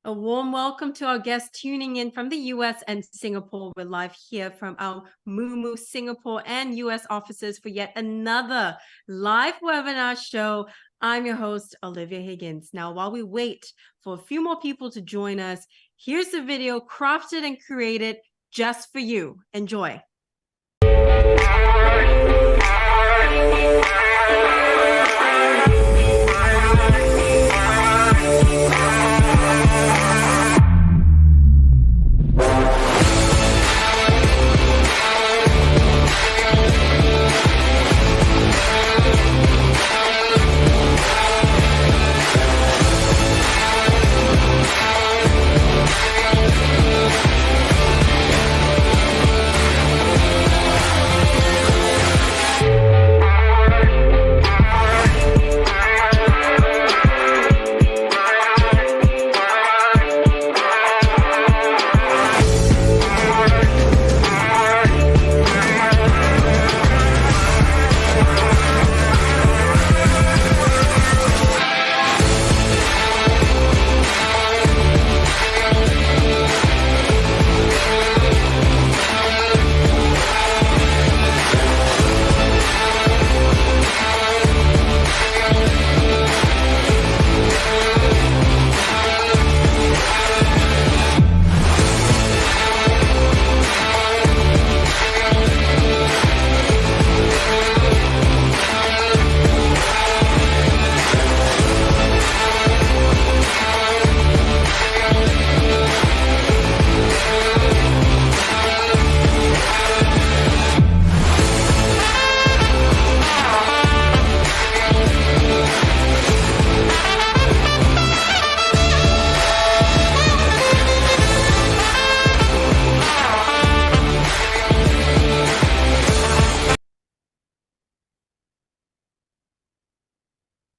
A warm welcome to our guests tuning in from the US and Singapore. We're live here from our Moomoo Singapore and US offices for yet another live webinar show. I'm your host, Olivia Higgins. Now, while we wait for a few more people to join us, here's the video crafted and created just for you. Enjoy.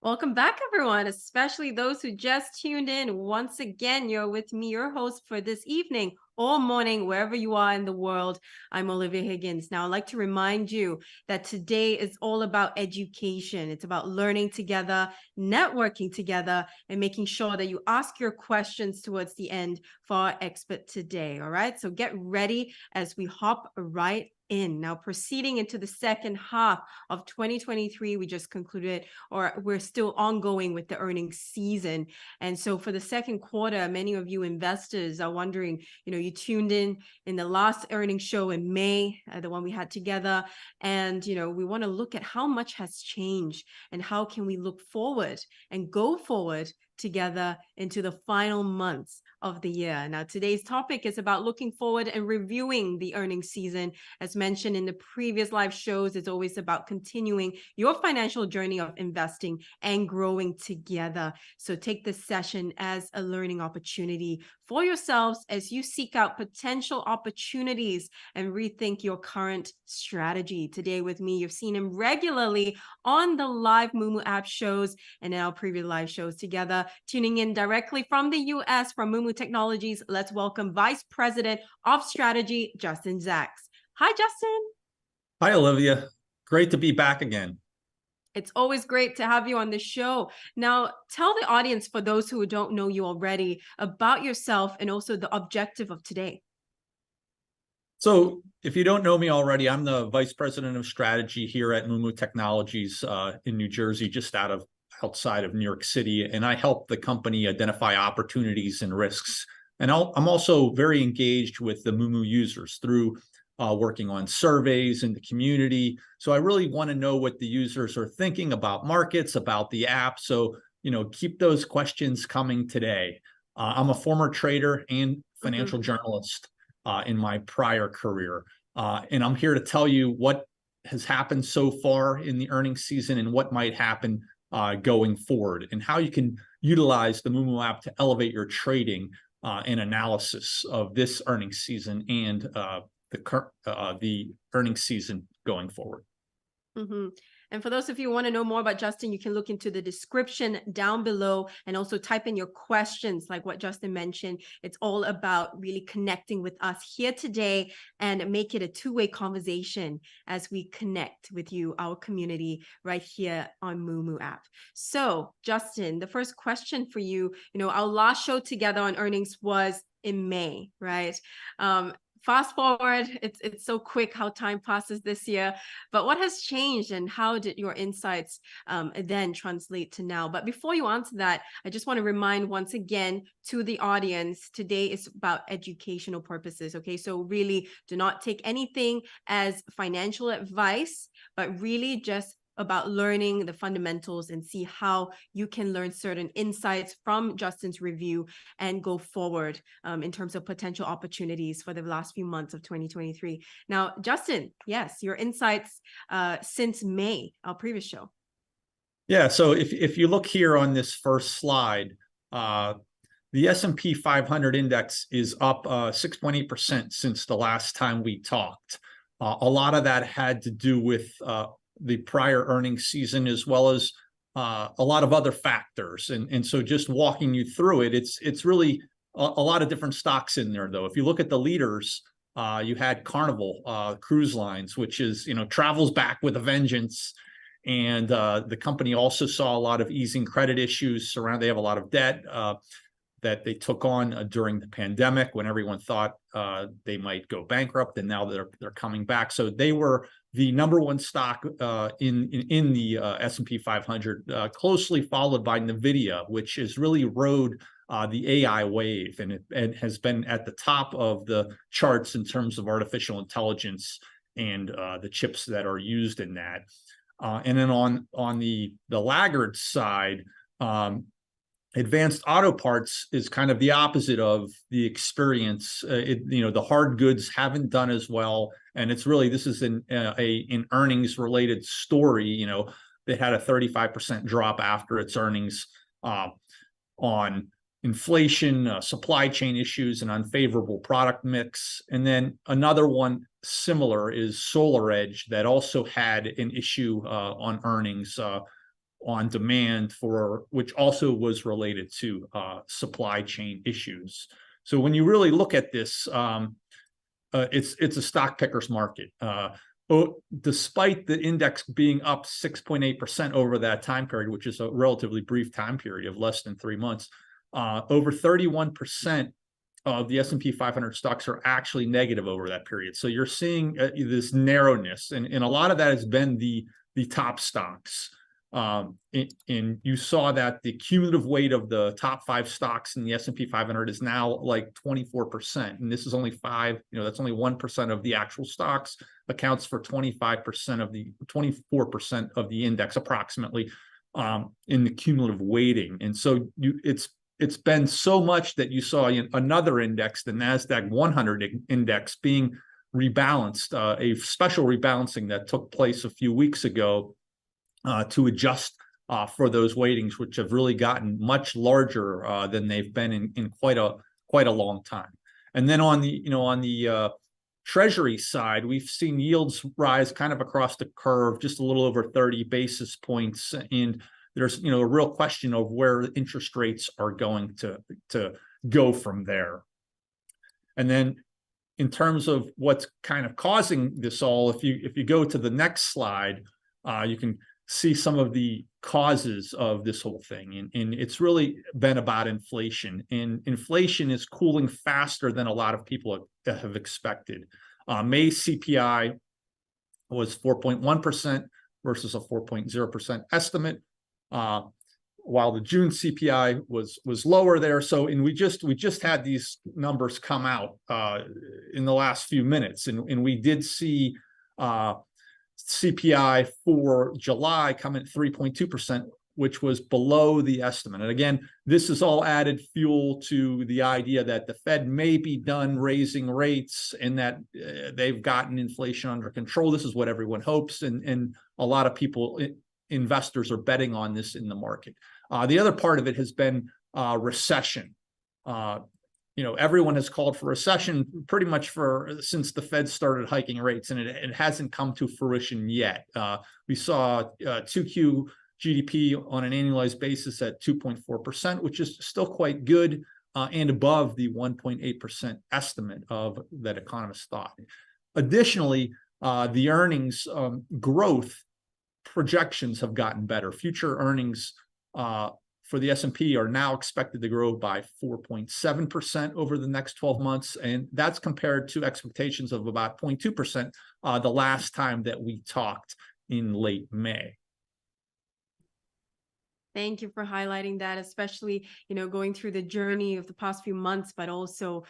Welcome back, everyone, especially those who just tuned in. Once again, you're with me, your host for this evening or morning, wherever you are in the world. I'm Olivia Higgins. Now, I'd like to remind you that today is all about education. It's about learning together, networking together, and making sure that you ask your questions towards the end for our expert today. All right, so get ready as we hop right in. Now, proceeding into the second half of 2023, we just concluded, or we're still ongoing with the earnings season. And so for the second quarter, many of you investors are wondering, you tuned in the last earnings show in May, the one we had together. And, we want to look at how much has changed and how can we look forward and go forward together into the final months of the year. Now, today's topic is about looking forward and reviewing the earnings season. As mentioned in the previous live shows, it's always about continuing your financial journey of investing and growing together. So take this session as a learning opportunity for yourselves as you seek out potential opportunities and rethink your current strategy. Today with me, you've seen him regularly on the live Moomoo app shows and in our previous live shows together. Tuning in directly from the US from Moomoo Technologies, let's welcome Vice President of Strategy, Justin Zacks. Hi, Justin. Hi, Olivia. Great to be back again. It's always great to have you on the show. Now, tell the audience, for those who don't know you already, about yourself and also the objective of today. So if you don't know me already, I'm the Vice President of Strategy here at Moomoo Technologies in New Jersey, just outside of New York City. And I help the company identify opportunities and risks. And I'm also very engaged with the Moomoo users through working on surveys in the community. So I really want to know what the users are thinking about markets, about the app. So, keep those questions coming today. I'm a former trader and financial journalist in my prior career. And I'm here to tell you what has happened so far in the earnings season and what might happen going forward, and how you can utilize the Moomoo app to elevate your trading and analysis of this earnings season and the earnings season going forward. Mhm. And for those of you who want to know more about Justin, you can look into the description down below and also type in your questions, like what Justin mentioned. It's all about really connecting with us here today and make it a two-way conversation as we connect with you, our community, right here on Moomoo app. So, Justin, the first question for you, our last show together on earnings was in May, right? Fast forward, it's so quick how time passes this year. But what has changed and how did your insights then translate to now? But before you answer that, I just want to remind once again to the audience, today is about educational purposes. Okay, so really do not take anything as financial advice, but really just about learning the fundamentals and see how you can learn certain insights from Justin's review and go forward in terms of potential opportunities for the last few months of 2023. Now, Justin, yes, your insights since May, our previous show. Yeah, so if you look here on this first slide, the S&P 500 index is up 6.8% since the last time we talked. A lot of that had to do with the prior earnings season, as well as a lot of other factors. And so just walking you through it, it's really a lot of different stocks in there, though. If you look at the leaders, you had Carnival Cruise Lines, which is, travels back with a vengeance. And the company also saw a lot of easing credit issues around. They have a lot of debt that they took on during the pandemic when everyone thought they might go bankrupt, and now they're coming back. So they were the number one stock in the S&P 500, closely followed by NVIDIA, which has really rode the AI wave, and it has been at the top of the charts in terms of artificial intelligence and the chips that are used in that. And then on the laggard side, advanced auto parts is kind of the opposite of the experience. The hard goods haven't done as well, and it's really, this is an earnings related story. They had a 35% drop after its earnings on inflation, supply chain issues, and unfavorable product mix. And then another one similar is SolarEdge, that also had an issue on earnings on demand, which also was related to supply chain issues. So when you really look at this, it's a stock picker's market. Despite the index being up 6.8% over that time period, which is a relatively brief time period of less than 3 months, over 31% of the S&P 500 stocks are actually negative over that period. So you're seeing this narrowness, and a lot of that has been the top stocks. And you saw that the cumulative weight of the top 5 stocks in the S&P 500 is now like 24%. And this is only that's only 1% of the actual stocks, accounts for 24% of the index approximately in the cumulative weighting. And so it's been so much that you saw another index, the NASDAQ 100 index, being rebalanced, a special rebalancing that took place a few weeks ago to adjust for those weightings, which have really gotten much larger than they've been in quite a long time. And then on the Treasury side, we've seen yields rise kind of across the curve, just a little over 30 basis points, and there's a real question of where interest rates are going to go from there. And then in terms of what's kind of causing this all, if you go to the next slide, you can see some of the causes of this whole thing. And it's really been about inflation. And inflation is cooling faster than a lot of people have expected. May CPI was 4.1% versus a 4.0% estimate, while the June CPI was lower there. So, and we just had these numbers come out in the last few minutes, and we did see CPI for July come in at 3.2%, which was below the estimate. And again, this is all added fuel to the idea that the Fed may be done raising rates and that they've gotten inflation under control. This is what everyone hopes, and a lot of people, investors, are betting on this in the market. The other part of it has been recession. everyone has called for recession pretty much since the Fed started hiking rates, and it hasn't come to fruition yet. We saw 2Q GDP on an annualized basis at 2.4%, which is still quite good and above the 1.8% estimate of that economists thought. Additionally, the earnings growth projections have gotten better. Future earnings for the S&P are now expected to grow by 4.7% over the next 12 months. And that's compared to expectations of about 0.2% the last time that we talked in late May. Thank you for highlighting that, especially, going through the journey of the past few months, but also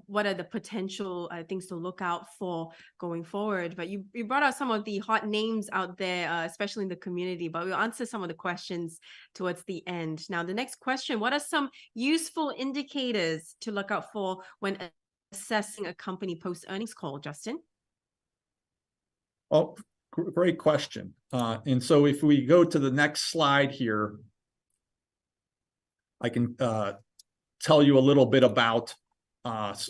what are the potential things to look out for going forward. But you brought out some of the hot names out there, especially in the community, but we'll answer some of the questions towards the end. Now, the next question, what are some useful indicators to look out for when assessing a company post-earnings call, Justin? Oh, great question. And so if we go to the next slide here, I can tell you a little bit about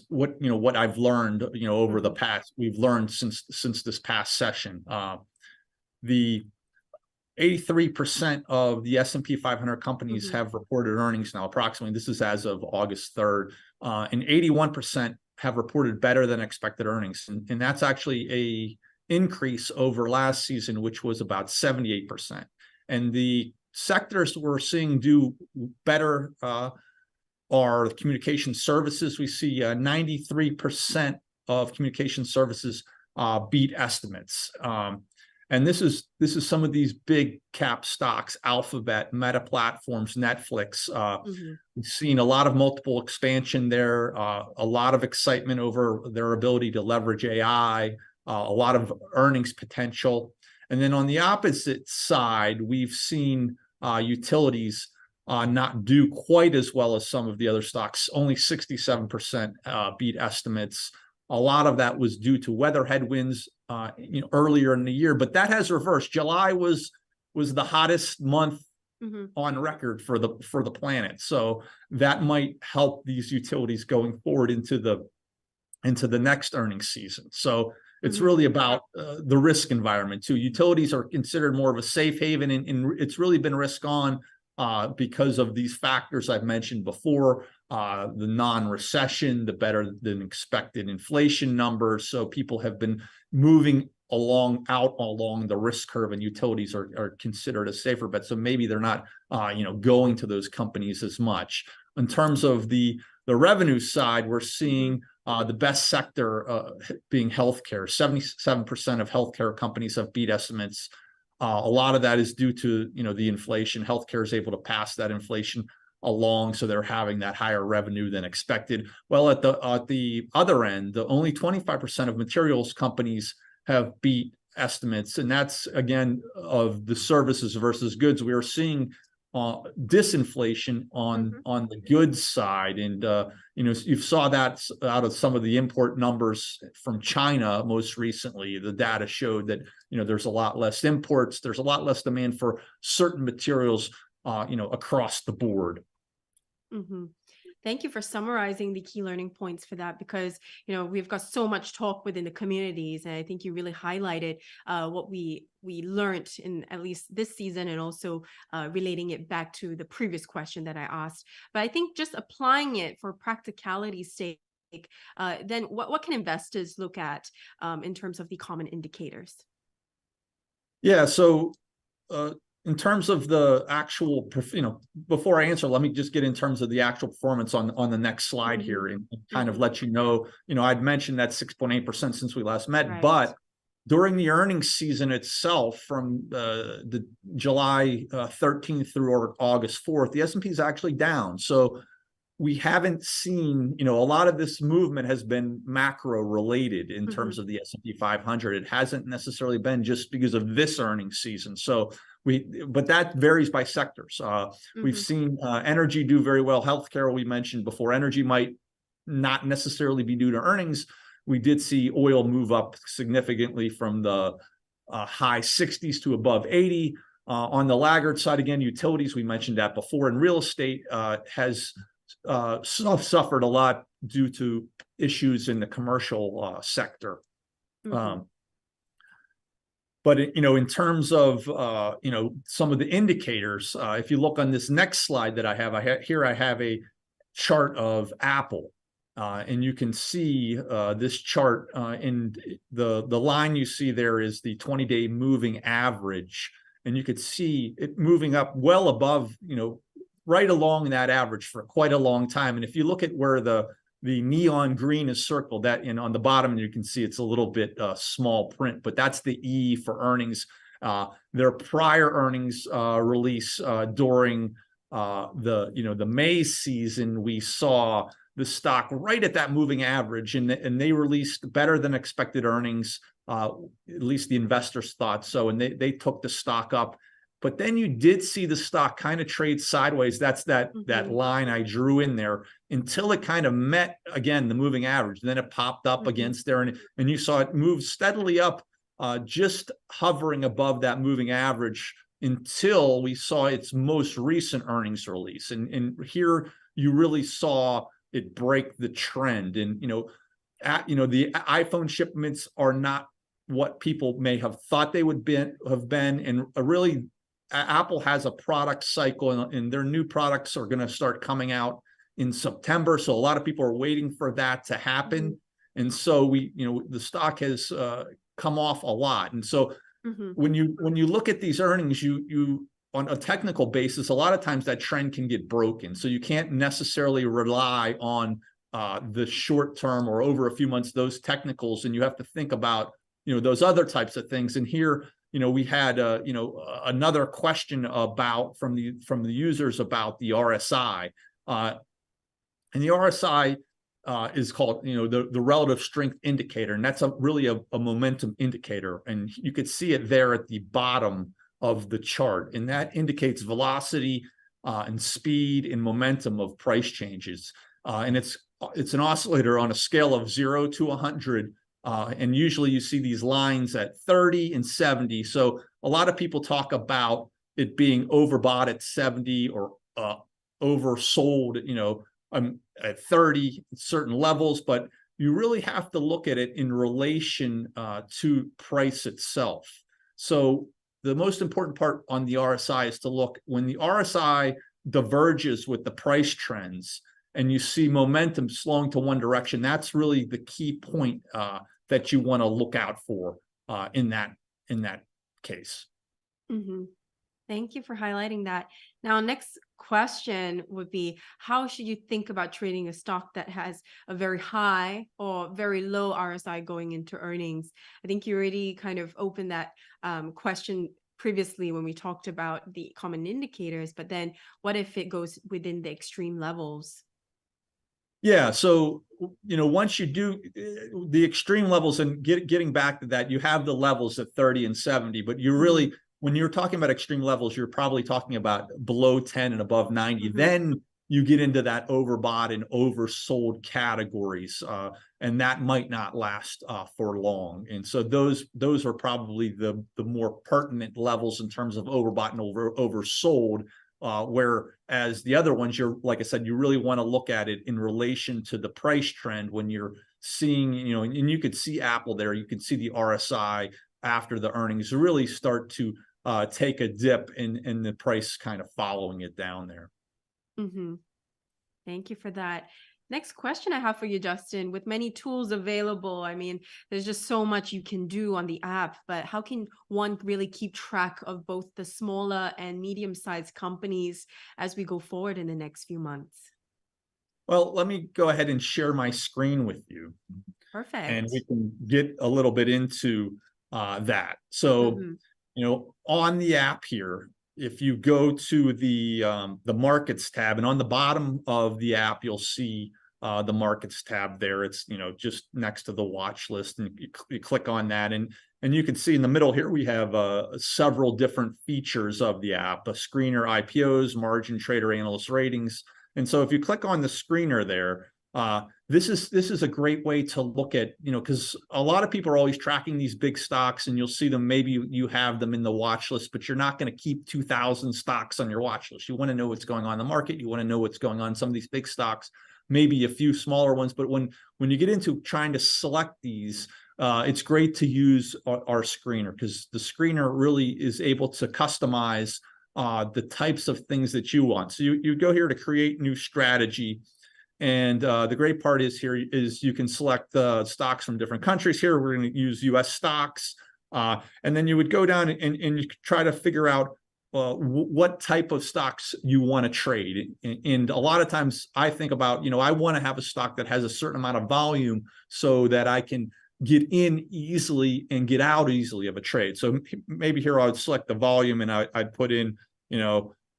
what I've learned, over the past, we've learned since this past session. The 83% of the S&P 500 companies have reported earnings now, approximately. This is as of August 3rd, and 81% have reported better than expected earnings. And that's actually a increase over last season, which was about 78%. And the sectors we're seeing do better are the communication services. We see 93% of communication services beat estimates. And this is some of these big cap stocks: Alphabet, Meta Platforms, Netflix. We've seen a lot of multiple expansion there, a lot of excitement over their ability to leverage AI, a lot of earnings potential. And then on the opposite side, we've seen utilities not do quite as well as some of the other stocks. Only 67% beat estimates. A lot of that was due to weather headwinds earlier in the year, but that has reversed. July was the hottest month on record for the planet. So that might help these utilities going forward into the next earnings season. So it's really about the risk environment too. Utilities are considered more of a safe haven, and it's really been risk on because of these factors I've mentioned before, the non-recession, the better than expected inflation numbers. So people have been moving along the risk curve, and utilities are considered a safer bet. So maybe they're not going to those companies as much. In terms of the revenue side, we're seeing the best sector being healthcare. 77% of healthcare companies have beat estimates. A lot of that is due to the inflation. Healthcare is able to pass that inflation along, so they're having that higher revenue than expected. Well, at the other end, only 25% of materials companies have beat estimates, and that's again of the services versus goods. We are seeing disinflation on the goods side, and you saw that out of some of the import numbers from China most recently. The data showed that there's a lot less imports, there's a lot less demand for certain materials across the board. Thank you for summarizing the key learning points for that, because we've got so much talk within the communities, and I think you really highlighted what we learned in at least this season, and also relating it back to the previous question that I asked. But I think just applying it for practicality's sake, then what can investors look at in terms of the common indicators? Yeah, so in terms of the actual, before I answer, let me just get in terms of the actual performance on the next slide here, and kind of let you know, I'd mentioned that 6.8% since we last met, but during the earnings season itself, from the July 13th through August 4th, the S&P is actually down. So we haven't seen, a lot of this movement has been macro related in terms of the S&P 500. It hasn't necessarily been just because of this earnings season. So but that varies by sectors. We've seen energy do very well. Healthcare, we mentioned before. Energy might not necessarily be due to earnings. We did see oil move up significantly from the high 60s to above 80. On the laggard side, again, utilities, we mentioned that before. And real estate has suffered a lot due to issues in the commercial sector. Mhm. But in terms of some of the indicators, if you look on this next slide that I have a chart of Apple, and you can see this chart in the line you see there is the 20-day moving average, and you could see it moving up well above, right along that average for quite a long time. And if you look at where the neon green is circled, that on the bottom, you can see it's a little bit small print, but that's the E for earnings. Their prior earnings release during the May season, we saw the stock right at that moving average, and they released better than expected earnings. At least the investors thought so, and they took the stock up. But then you did see the stock kind of trade sideways. That's that line I drew in there until it kind of met again the moving average. And then it popped up against there, and you saw it move steadily up, just hovering above that moving average until we saw its most recent earnings release. And here you really saw it break the trend. And the iPhone shipments are not what people may have thought they would have been, and really Apple has a product cycle, and their new products are going to start coming out in September. So a lot of people are waiting for that to happen. And so the stock has come off a lot. And so when you look at these earnings, you on a technical basis, a lot of times that trend can get broken. So you can't necessarily rely on the short term or over a few months, those technicals, and you have to think about those other types of things. And here, we had another question from the users about the RSI, and the RSI is called the relative strength indicator, and that's really a momentum indicator, and you could see it there at the bottom of the chart, and that indicates velocity and speed and momentum of price changes, and it's an oscillator on a scale of 0 to 100. And usually you see these lines at 30 and 70. So a lot of people talk about it being overbought at 70 or oversold, at 30 at certain levels. But you really have to look at it in relation to price itself. So the most important part on the RSI is to look when the RSI diverges with the price trends, and you see momentum slowing to one direction. That's really the key point that you want to look out for in that case. Thank you for highlighting that. Now, next question would be, how should you think about trading a stock that has a very high or very low RSI going into earnings? I think you already kind of opened that question previously when we talked about the common indicators, but then what if it goes within the extreme levels? Yeah, so once you do the extreme levels, and getting back to that, you have the levels at 30 and 70, but you really, when you're talking about extreme levels, you're probably talking about below 10 and above 90. Then you get into that overbought and oversold categories, and that might not last for long. And so those are probably the more pertinent levels in terms of overbought and oversold. Whereas the other ones, like I said, you really want to look at it in relation to the price trend when you're seeing, and you could see Apple there, you can see the RSI after the earnings really start to take a dip, and the price kind of following it down there. Thank you for that. Next question I have for you, Justin. With many tools available, I mean, there's just so much you can do on the app, but how can one really keep track of both the smaller and medium-sized companies as we go forward in the next few months? Well, let me go ahead and share my screen with you. Perfect. And we can get a little bit into that. So, on the app here, if you go to the markets tab, and on the bottom of the app, you'll see the markets tab there. It's just next to the watch list, and you click on that, and you can see in the middle here we have several different features of the app: a screener, IPOs, margin trader, analyst ratings. And so if you click on the screener there, This is a great way to look at, because a lot of people are always tracking these big stocks, and you'll see them, maybe you have them in the watch list, but you're not going to keep 2,000 stocks on your watch list. You want to know what's going on in the market. You want to know what's going on in some of these big stocks, maybe a few smaller ones. But when you get into trying to select these, it's great to use our screener, because the screener really is able to customize the types of things that you want. So you go here to create new strategy. And the great part is here is you can select the stocks from different countries. Here, we're going to use US stocks. And then you would go down and you try to figure out what type of stocks you want to trade. And a lot of times I think about, I want to have a stock that has a certain amount of volume so that I can get in easily and get out easily of a trade. So maybe here I would select the volume, and I'd put in,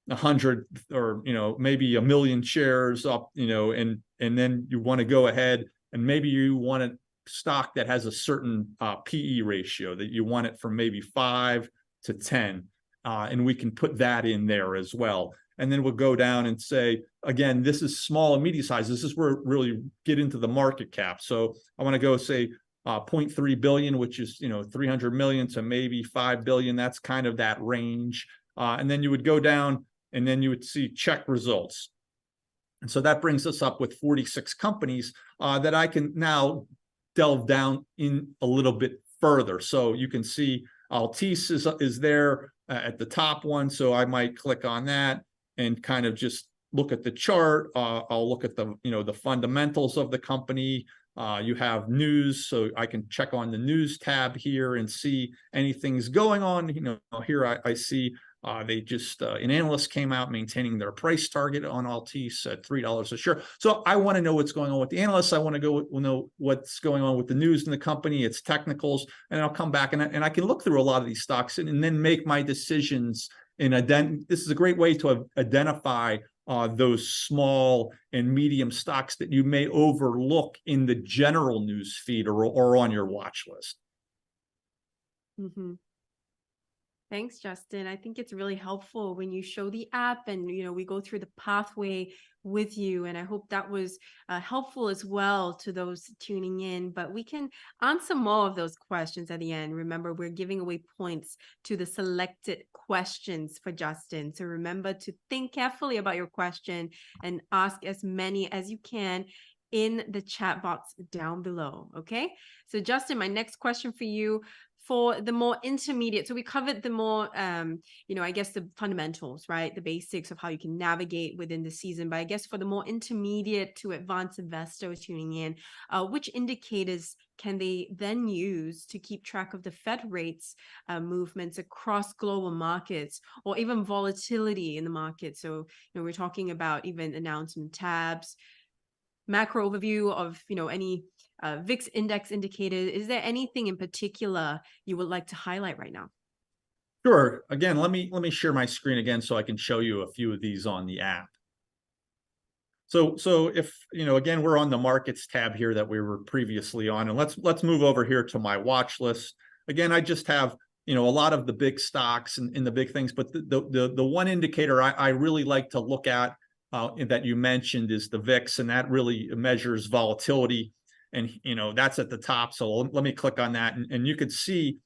100 or maybe 1 million shares up, and then you want to go ahead and maybe you want a stock that has a certain PE ratio, that you want it from maybe 5 to 10, and we can put that in there as well. And then we'll go down and say, again, this is small and medium size. This is where we really get into the market cap. So I want to go say 0.3 billion, which is 300 million to maybe 5 billion. That's kind of that range. And then you would go down and then you would see check results. And so that brings us up with 46 companies that I can now delve down in a little bit further. So you can see Utilise is there at the top one. So I might click on that and kind of just look at the chart. I'll look at the fundamentals of the company. You have news, so I can check on the news tab here and see anything's going on. Here I see they just an analyst came out maintaining their price target on Utilise at $3 a share. So I want to know what's going on with the analysts. I want to know what's going on with the news in the company, its technicals, and I'll come back and I can look through a lot of these stocks and then make my decisions. And this is a great way to identify those small and medium stocks that you may overlook in the general news feed or on your watch list. Mm-hmm. Thanks, Justin. I think it's really helpful when you show the app and, we go through the pathway with you. And I hope that was helpful as well to those tuning in. But we can answer more of those questions at the end. Remember, we're giving away points to the selected questions for Justin. So remember to think carefully about your question and ask as many as you can in the chat box down below. Okay. So Justin, my next question for you, for the more intermediate, so we covered the more, I guess the fundamentals, right? The basics of how you can navigate within the season. But I guess for the more intermediate to advanced investors tuning in, which indicators can they then use to keep track of the Fed rates movements across global markets, or even volatility in the market? So, we're talking about even announcement tabs, macro overview of, any VIX index indicated. Is there anything in particular you would like to highlight right now? Sure. Again, let me share my screen again so I can show you a few of these on the app. So if, again, we're on the markets tab here that we were previously on, and let's move over here to my watch list. Again, I just have, a lot of the big stocks and the big things, but the one indicator I really like to look at that you mentioned is the VIX, and that really measures volatility. And, that's at the top. So let me click on that. And you could see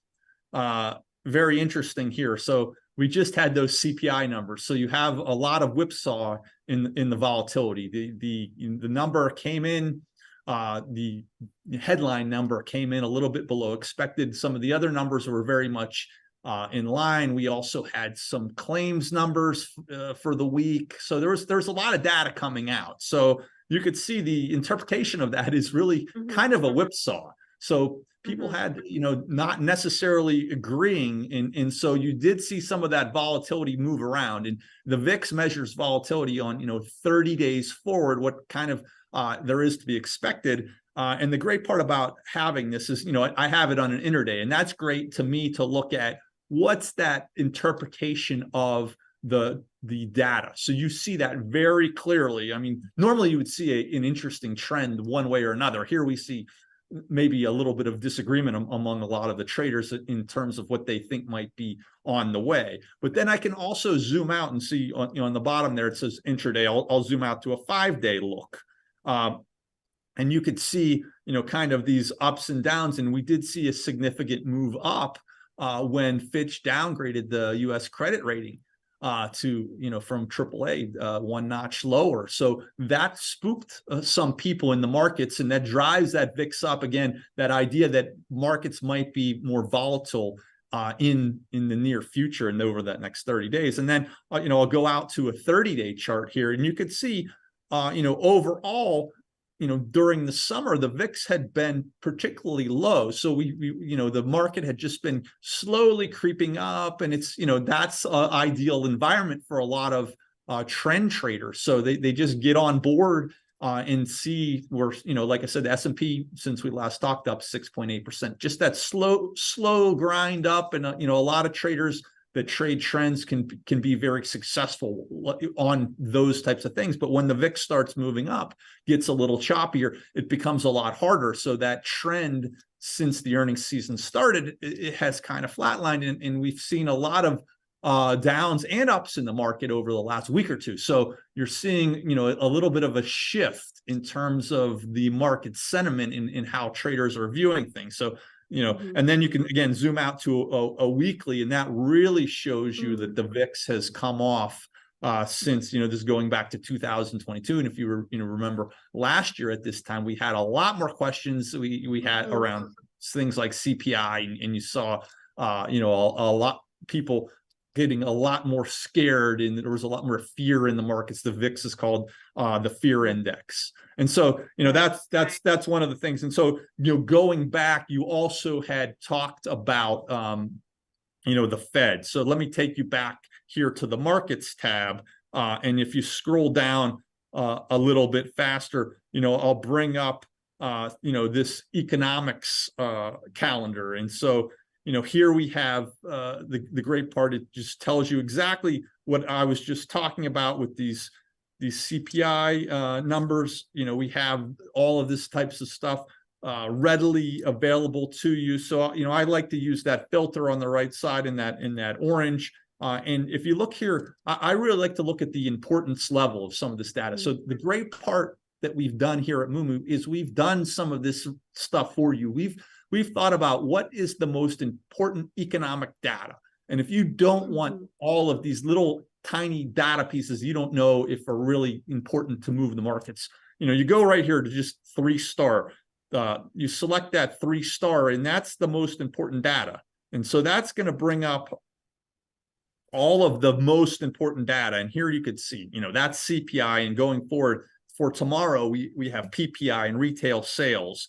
very interesting here. So we just had those CPI numbers. So you have a lot of whipsaw in the volatility. The number came in, the headline number came in a little bit below expected. Some of the other numbers were very much in line. We also had some claims numbers for the week. So there's a lot of data coming out. So you could see the interpretation of that is really kind of a whipsaw. So people had, not necessarily agreeing. And so you did see some of that volatility move around. And the VIX measures volatility on, 30 days forward, what kind of there is to be expected. And the great part about having this is, I have it on an intraday, and that's great to me to look at what's that interpretation of the data. So you see that very clearly. I mean, normally you would see an interesting trend one way or another. Here we see maybe a little bit of disagreement among a lot of the traders in terms of what they think might be on the way. But then I can also zoom out and see on the bottom there, it says intraday. I'll zoom out to a 5-day look. And you could see, kind of these ups and downs. And we did see a significant move up when Fitch downgraded the U.S. credit rating to, from AAA, one notch lower. So that spooked some people in the markets, and that drives that VIX up again, that idea that markets might be more volatile in the near future and over that next 30 days. And then, I'll go out to a 30-day chart here, and you could see, overall, during the summer, the VIX had been particularly low. So we the market had just been slowly creeping up, and it's, that's an ideal environment for a lot of trend traders. So they just get on board and see where, like I said, the S&P, since we last talked, up 6.8%, just that slow grind up. And, a lot of traders that trade trends can be very successful on those types of things. But when the VIX starts moving up, gets a little choppier, it becomes a lot harder. So that trend, since the earnings season started, it has kind of flatlined, and we've seen a lot of downs and ups in the market over the last week or two. So you're seeing, a little bit of a shift in terms of the market sentiment in how traders are viewing things. So, and then you can, again, zoom out to a weekly, and that really shows you that the VIX has come off since, this is going back to 2022. And if you remember last year at this time, we had a lot more questions we had around things like CPI, and you saw, a lot people getting a lot more scared, and there was a lot more fear in the markets. The VIX is called the fear index. And so, that's one of the things. And so, going back, you also had talked about, the Fed. So let me take you back here to the markets tab. And if you scroll down a little bit faster, I'll bring up, this economics calendar. And so, here we have the great part. It just tells you exactly what I was just talking about with these CPI numbers. We have all of this types of stuff readily available to you. So, I like to use that filter on the right side in that orange. And if you look here, I really like to look at the importance level of some of this data. So the great part that we've done here at Moomoo is we've done some of this stuff for you. We've thought about what is the most important economic data. And if you don't want all of these little tiny data pieces, you don't know if are really important to move the markets, you go right here to just 3-star. You select that 3-star, and that's the most important data. And so that's going to bring up all of the most important data. And here you could see, that's CPI. And going forward for tomorrow, we have PPI and retail sales,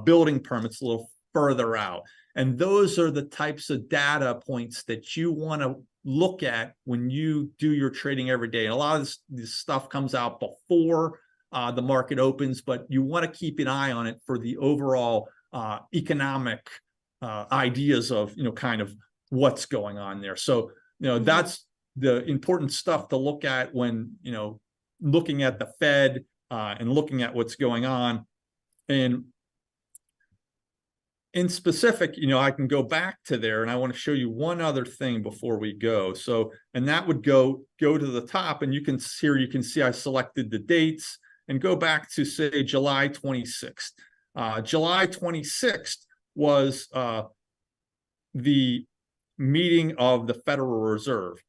building permits a little further out. And those are the types of data points that you want to look at when you do your trading every day. And a lot of this stuff comes out before the market opens, but you want to keep an eye on it for the overall economic ideas of, kind of what's going on there. So, that's the important stuff to look at when, looking at the Fed and looking at what's going on. And in specific, I can go back to there, and I want to show you one other thing before we go. So, and that would go to the top, and you can see I selected the dates, and go back to, say, July 26th. July 26th was the meeting of the Federal Reserve.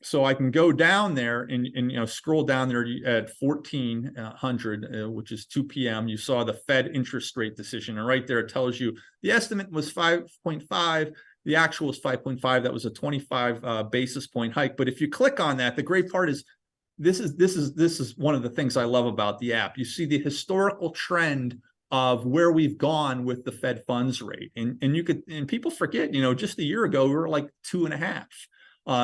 So I can go down there and scroll down there at 1400, which is 2 p.m. You saw the Fed interest rate decision, and right there it tells you the estimate was 5.5, the actual was 5.5. That was a 25 basis point hike. But if you click on that, the great part is this is one of the things I love about the app. You see the historical trend of where we've gone with the Fed funds rate, and people forget, just a year ago we were like 2.5.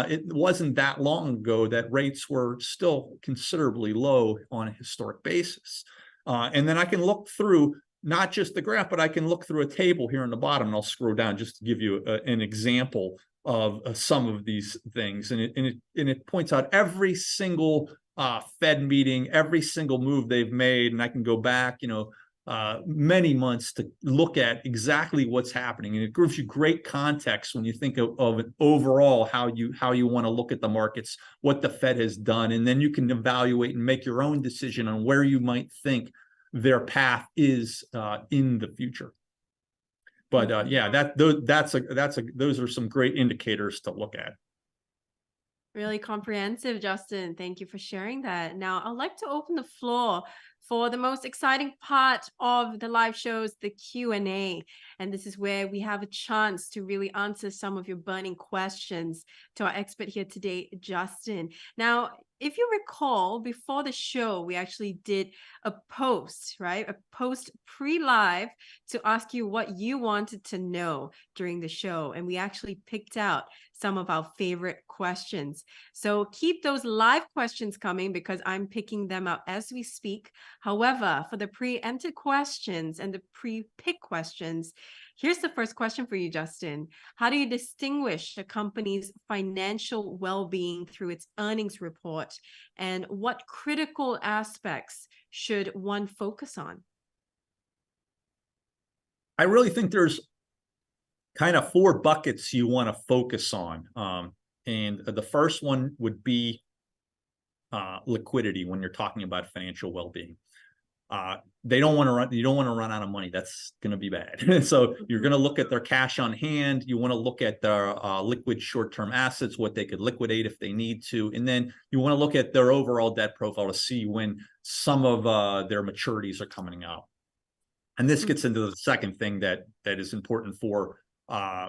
It wasn't that long ago that rates were still considerably low on a historic basis. And then I can look through not just the graph, but I can look through a table here on the bottom, and I'll scroll down just to give you an example of some of these things. And it points out every single Fed meeting, every single move they've made. And I can go back, many months to look at exactly what's happening, and it gives you great context when you think of an overall how you want to look at the markets, what the Fed has done, and then you can evaluate and make your own decision on where you might think their path is in the future. But yeah, those are some great indicators to look at. Really comprehensive, Justin. Thank you for sharing that. Now, I'd like to open the floor for the most exciting part of the live shows, the Q&A. And this is where we have a chance to really answer some of your burning questions to our expert here today, Justin. Now, if you recall, before the show, we actually did a post, right? A post pre-live to ask you what you wanted to know during the show. And we actually picked out some of our favorite questions. So keep those live questions coming because I'm picking them up as we speak. However, for the pre-empted questions and the pre-pick questions, here's the first question for you, Justin. How do you distinguish a company's financial well-being through its earnings report? And what critical aspects should one focus on? I really think there's kind of 4 buckets you want to focus on. And the first one would be liquidity when you're talking about financial well-being. You don't want to run out of money. That's going to be bad. So you're going to look at their cash on hand. You want to look at their liquid short-term assets, what they could liquidate if they need to. And then you want to look at their overall debt profile to see when some of their maturities are coming out. And this gets into the second thing that is important for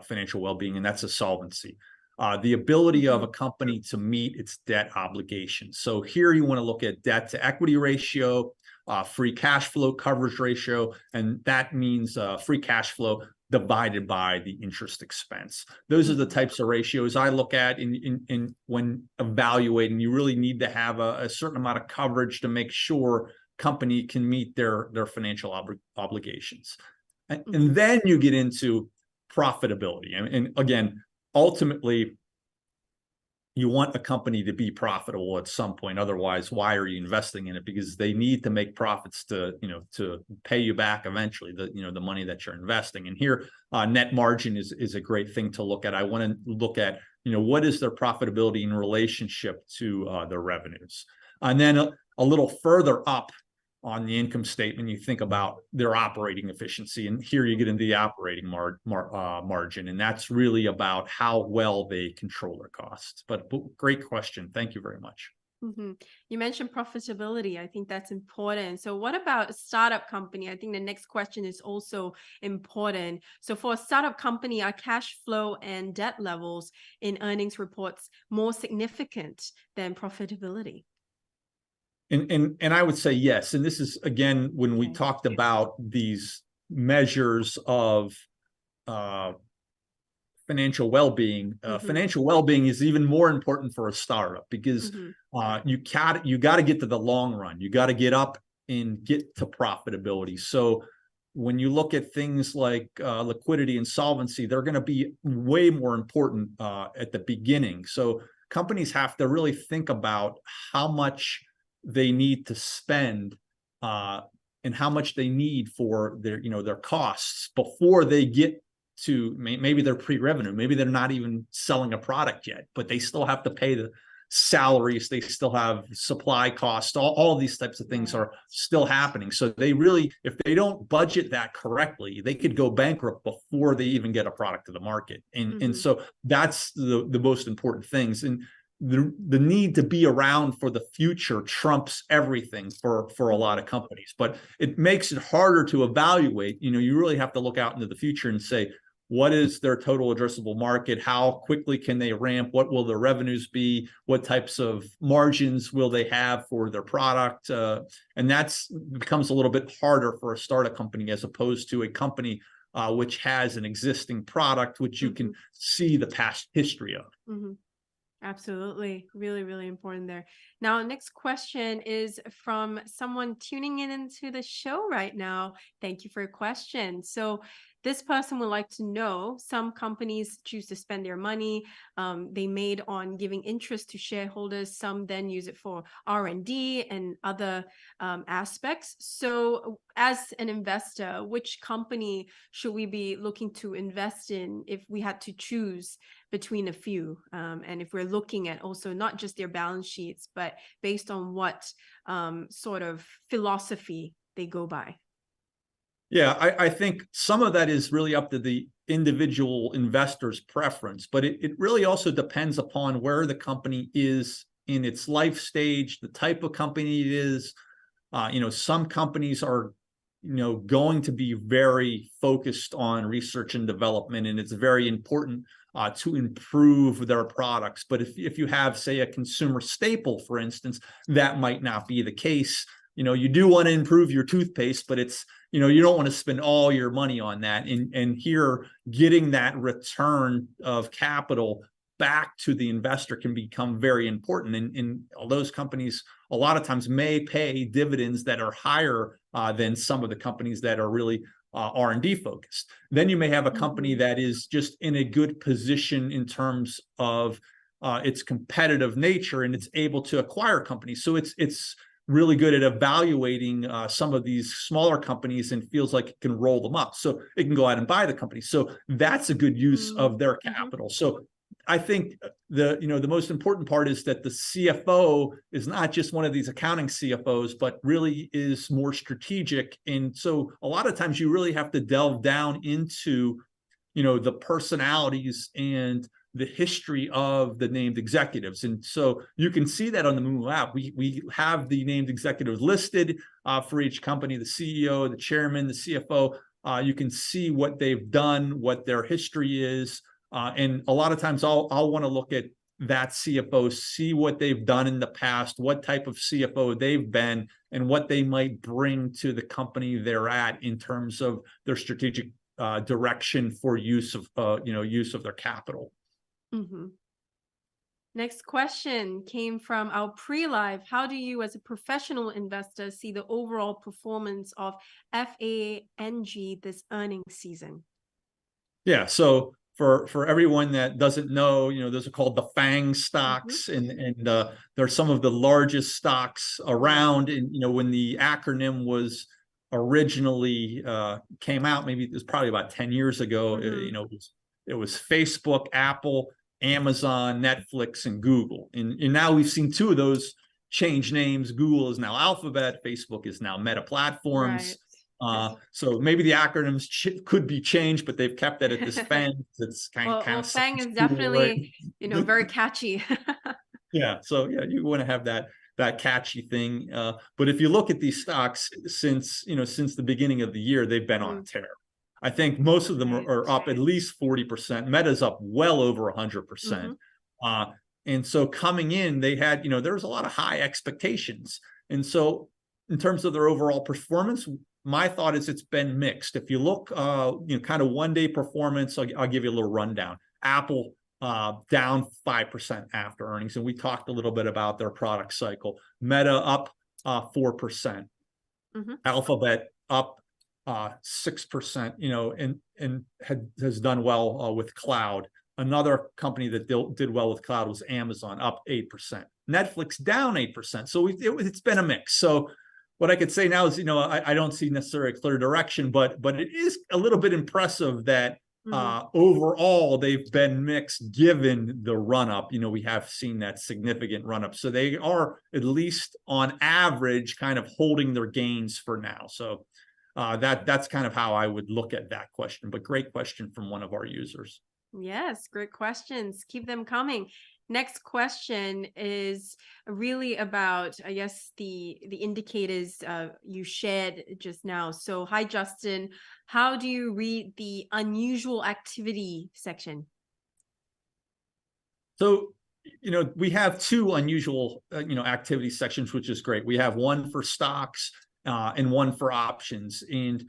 financial well-being, and that's a solvency. The ability of a company to meet its debt obligations. So here you want to look at debt to equity ratio, free cash flow coverage ratio, and that means free cash flow divided by the interest expense. Those are the types of ratios I look at in when evaluating. You really need to have a certain amount of coverage to make sure company can meet their financial obligations. And then you get into profitability. And again, ultimately, you want a company to be profitable at some point. Otherwise, why are you investing in it? Because they need to make profits to pay you back eventually, the money that you're investing. And here, net margin is a great thing to look at. I want to look at, what is their profitability in relationship to their revenues. And then a little further up on the income statement, you think about their operating efficiency. And here you get into the operating margin. And that's really about how well they control their costs. But great question. Thank you very much. You mentioned profitability. I think that's important. So what about a startup company? I think the next question is also important. So for a startup company, are cash flow and debt levels in earnings reports more significant than profitability? And I would say yes. And this is, again, when we talked about these measures of financial well-being, financial well-being is even more important for a startup because you got to get to the long run. You got to get up and get to profitability. So when you look at things like liquidity and solvency, they're going to be way more important at the beginning. So companies have to really think about how much they need to spend and how much they need for their costs before they get to maybe they're pre-revenue, maybe they're not even selling a product yet, but they still have to pay the salaries, they still have supply costs, all these types of things are still happening. So they really, if they don't budget that correctly, they could go bankrupt before they even get a product to the market. And so that's the most important things. And the need to be around for the future trumps everything for a lot of companies, but it makes it harder to evaluate. You really have to look out into the future and say, what is their total addressable market? How quickly can they ramp? What will their revenues be? What types of margins will they have for their product? And that's becomes a little bit harder for a startup company as opposed to a company which has an existing product, which you can see the past history of. Absolutely. Really, really important there. Now, next question is from someone tuning in into the show right now. Thank you for your question. So this person would like to know, some companies choose to spend their money they made on giving interest to shareholders. Some then use it for R&D and other aspects. So as an investor, which company should we be looking to invest in if we had to choose between a few? And if we're looking at also not just their balance sheets, but based on what sort of philosophy they go by? Yeah, I think some of that is really up to the individual investor's preference, but it really also depends upon where the company is in its life stage, the type of company it is. Some companies are, going to be very focused on research and development, and it's very important to improve their products. But if you have, say, a consumer staple, for instance, that might not be the case. You do want to improve your toothpaste, but it's, you don't want to spend all your money on that. And here, getting that return of capital back to the investor can become very important. And those companies a lot of times may pay dividends that are higher than some of the companies that are really R&D focused. Then you may have a company that is just in a good position in terms of its competitive nature, and it's able to acquire companies. So it's really good at evaluating some of these smaller companies and feels like it can roll them up. So it can go out and buy the company. So that's a good use of their capital. So I think the most important part is that the CFO is not just one of these accounting CFOs, but really is more strategic. And so a lot of times you really have to delve down into, the personalities and the history of the named executives. And so you can see that on the Moomoo app. We have the named executives listed for each company, the CEO, the chairman, the CFO. You can see what they've done, what their history is. And a lot of times I'll want to look at that CFO, see what they've done in the past, what type of CFO they've been, and what they might bring to the company they're at in terms of their strategic direction for use of their capital. Next question came from our pre-live. How do you, as a professional investor, see the overall performance of FANG this earnings season? Yeah, so for everyone that doesn't know, those are called the FANG stocks, and they're some of the largest stocks around. And when the acronym was originally came out, maybe it was probably about 10 years ago. It was Facebook, Apple, Amazon, Netflix, and Google. And now we've seen two of those change names. Google is now Alphabet. Facebook is now Meta Platforms. So maybe the acronyms could be changed, but they've kept it at this FANG. It's kind of FANG is definitely, right? Very catchy. Yeah. So yeah, you want to have that catchy thing. But if you look at these stocks since the beginning of the year, they've been on a tear. I think most of them are up at least 40%. Meta's up well over 100%. And so coming in, they had, there was a lot of high expectations. And so in terms of their overall performance, my thought is it's been mixed. If you look, kind of one-day performance, I'll give you a little rundown. Apple down 5% after earnings, and we talked a little bit about their product cycle. Meta up 4%. Alphabet up 6%, and has done well with cloud. Another company that did well with cloud was Amazon, up 8%. Netflix down 8%. So it's been a mix. So what I could say now is, I don't see necessarily a clear direction, but it is a little bit impressive that overall they've been mixed given the run up. We have seen that significant run up. So they are at least on average kind of holding their gains for now. So that's kind of how I would look at that question. But great question from one of our users. Yes, great questions. Keep them coming. Next question is really about, I guess, the indicators you shared just now. So, hi, Justin. How do you read the unusual activity section? So, we have two unusual, activity sections, which is great. We have one for stocks and one for options. And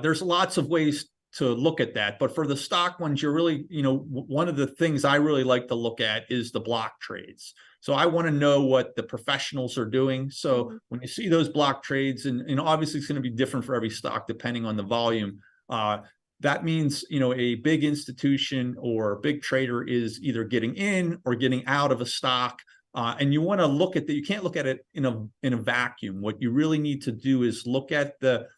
there's lots of ways to look at that. But for the stock ones, you're really, one of the things I really like to look at is the block trades. So I want to know what the professionals are doing. So when you see those block trades, and obviously it's going to be different for every stock depending on the volume, that means, a big institution or a big trader is either getting in or getting out of a stock. And you want to look at that. You can't look at it in a vacuum. What you really need to do is look at the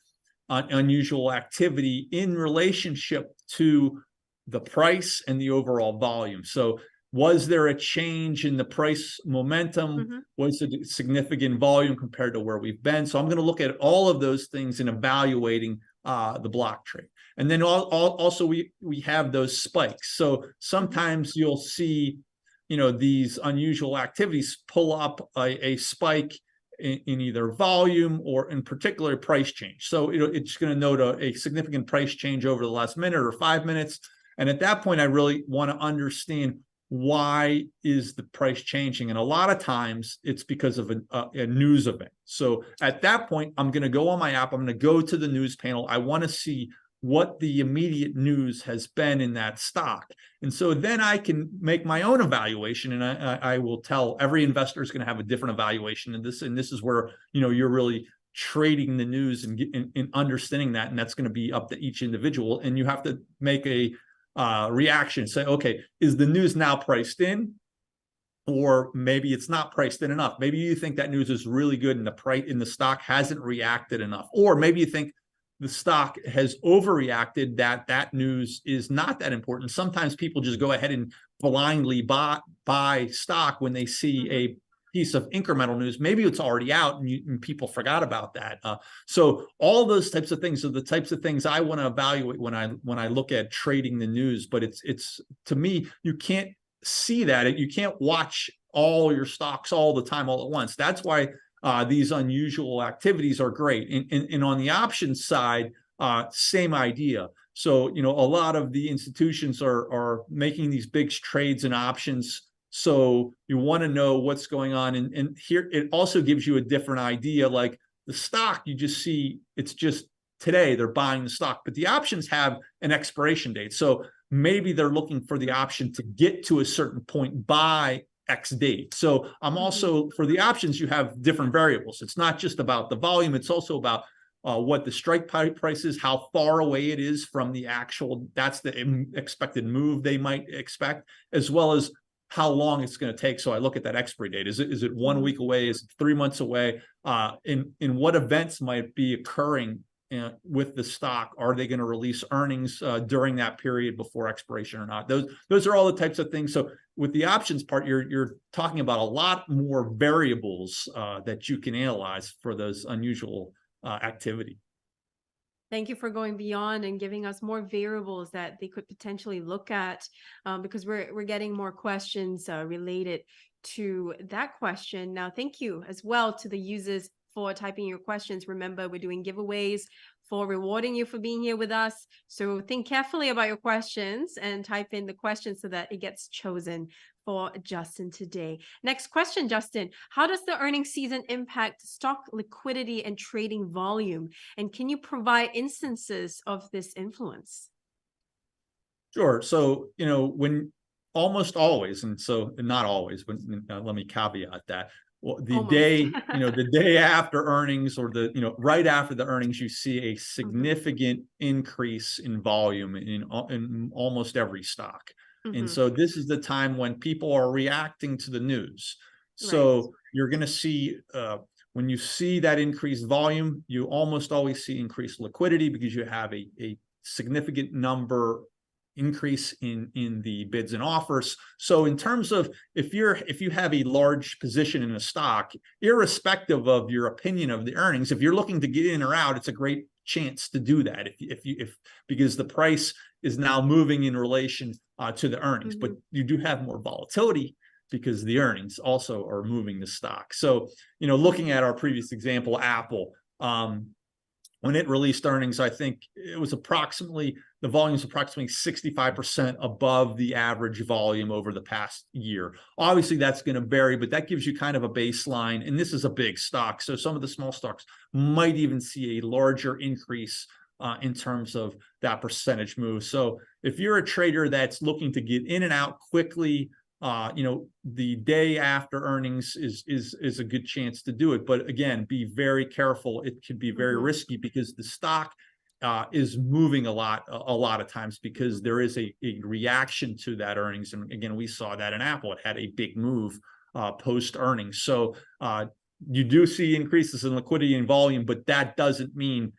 unusual activity in relationship to the price and the overall volume. So Was there a change in the price momentum? Mm-hmm. Was it a significant volume compared to where we've been? So I'm going to look at all of those things in evaluating the block trade. And then also we have those spikes. So sometimes you'll see, these unusual activities pull up a spike in either volume or in particular price change. So it's going to note a significant price change over the last minute or 5 minutes. And at that point, I really want to understand, why is the price changing? And a lot of times it's because of a news event. So at that point, I'm going to go on my app. I'm going to go to the news panel. I want to see what the immediate news has been in that stock. And so then I can make my own evaluation, and I will tell every investor is going to have a different evaluation. And this is where, you're really trading the news and understanding that. And that's going to be up to each individual. And you have to make a reaction, say, okay, is the news now priced in? Or maybe it's not priced in enough. Maybe you think that news is really good and the price in the stock hasn't reacted enough. Or maybe you think the stock has overreacted, that news is not that important. Sometimes people just go ahead and blindly buy stock when they see a piece of incremental news. Maybe it's already out and people forgot about that. So all those types of things are the types of things I want to evaluate when I look at trading the news. But it's to me, you can't see that. You can't watch all your stocks all the time, all at once. That's why these unusual activities are great. And on the options side, same idea. So, a lot of the institutions are making these big trades in options. So you want to know what's going on. And here, it also gives you a different idea. Like the stock, you just see, it's just today they're buying the stock, but the options have an expiration date. So maybe they're looking for the option to get to a certain point by X date. So I'm also, for the options, you have different variables. It's not just about the volume. It's also about what the strike price is, how far away it is from the actual, that's the expected move they might expect, as well as how long it's going to take. So I look at that expiry date. Is it 1 week away? Is it 3 months away? In what events might be occurring with the stock? Are they going to release earnings during that period before expiration or not? Those are all the types of things. So with the options part, you're talking about a lot more variables that you can analyze for those unusual activity. Thank you for going beyond and giving us more variables that they could potentially look at, because we're getting more questions related to that question. Now, thank you as well to the users for typing your questions. Remember, we're doing giveaways for rewarding you for being here with us. So think carefully about your questions and type in the question so that it gets chosen for Justin today. Next question, Justin. How does the earnings season impact stock liquidity and trading volume? And can you provide instances of this influence? Sure. So, when almost always, and so not always, but let me caveat that. Well, the day, the day after earnings, or right after the earnings, you see a significant increase in volume in almost every stock. And so this is the time when people are reacting to the news. So you're going to see, when you see that increased volume, you almost always see increased liquidity, because you have a significant number increase in the bids and offers. So in terms of, if you have a large position in a stock, irrespective of your opinion of the earnings, if you're looking to get in or out, it's a great chance to do that because the price is now moving in relation to the earnings. But you do have more volatility because the earnings also are moving the stock. So, looking at our previous example, Apple, when it released earnings, I think it was the volume is approximately 65% above the average volume over the past year. Obviously, that's going to vary, but that gives you kind of a baseline. And this is a big stock. So some of the small stocks might even see a larger increase in terms of that percentage move. So if you're a trader that's looking to get in and out quickly, the day after earnings is a good chance to do it. But again, be very careful. It can be very risky because the stock is moving a lot of times, because there is a reaction to that earnings. And again, we saw that in Apple. It had a big move post earnings. So you do see increases in liquidity and volume, but that doesn't mean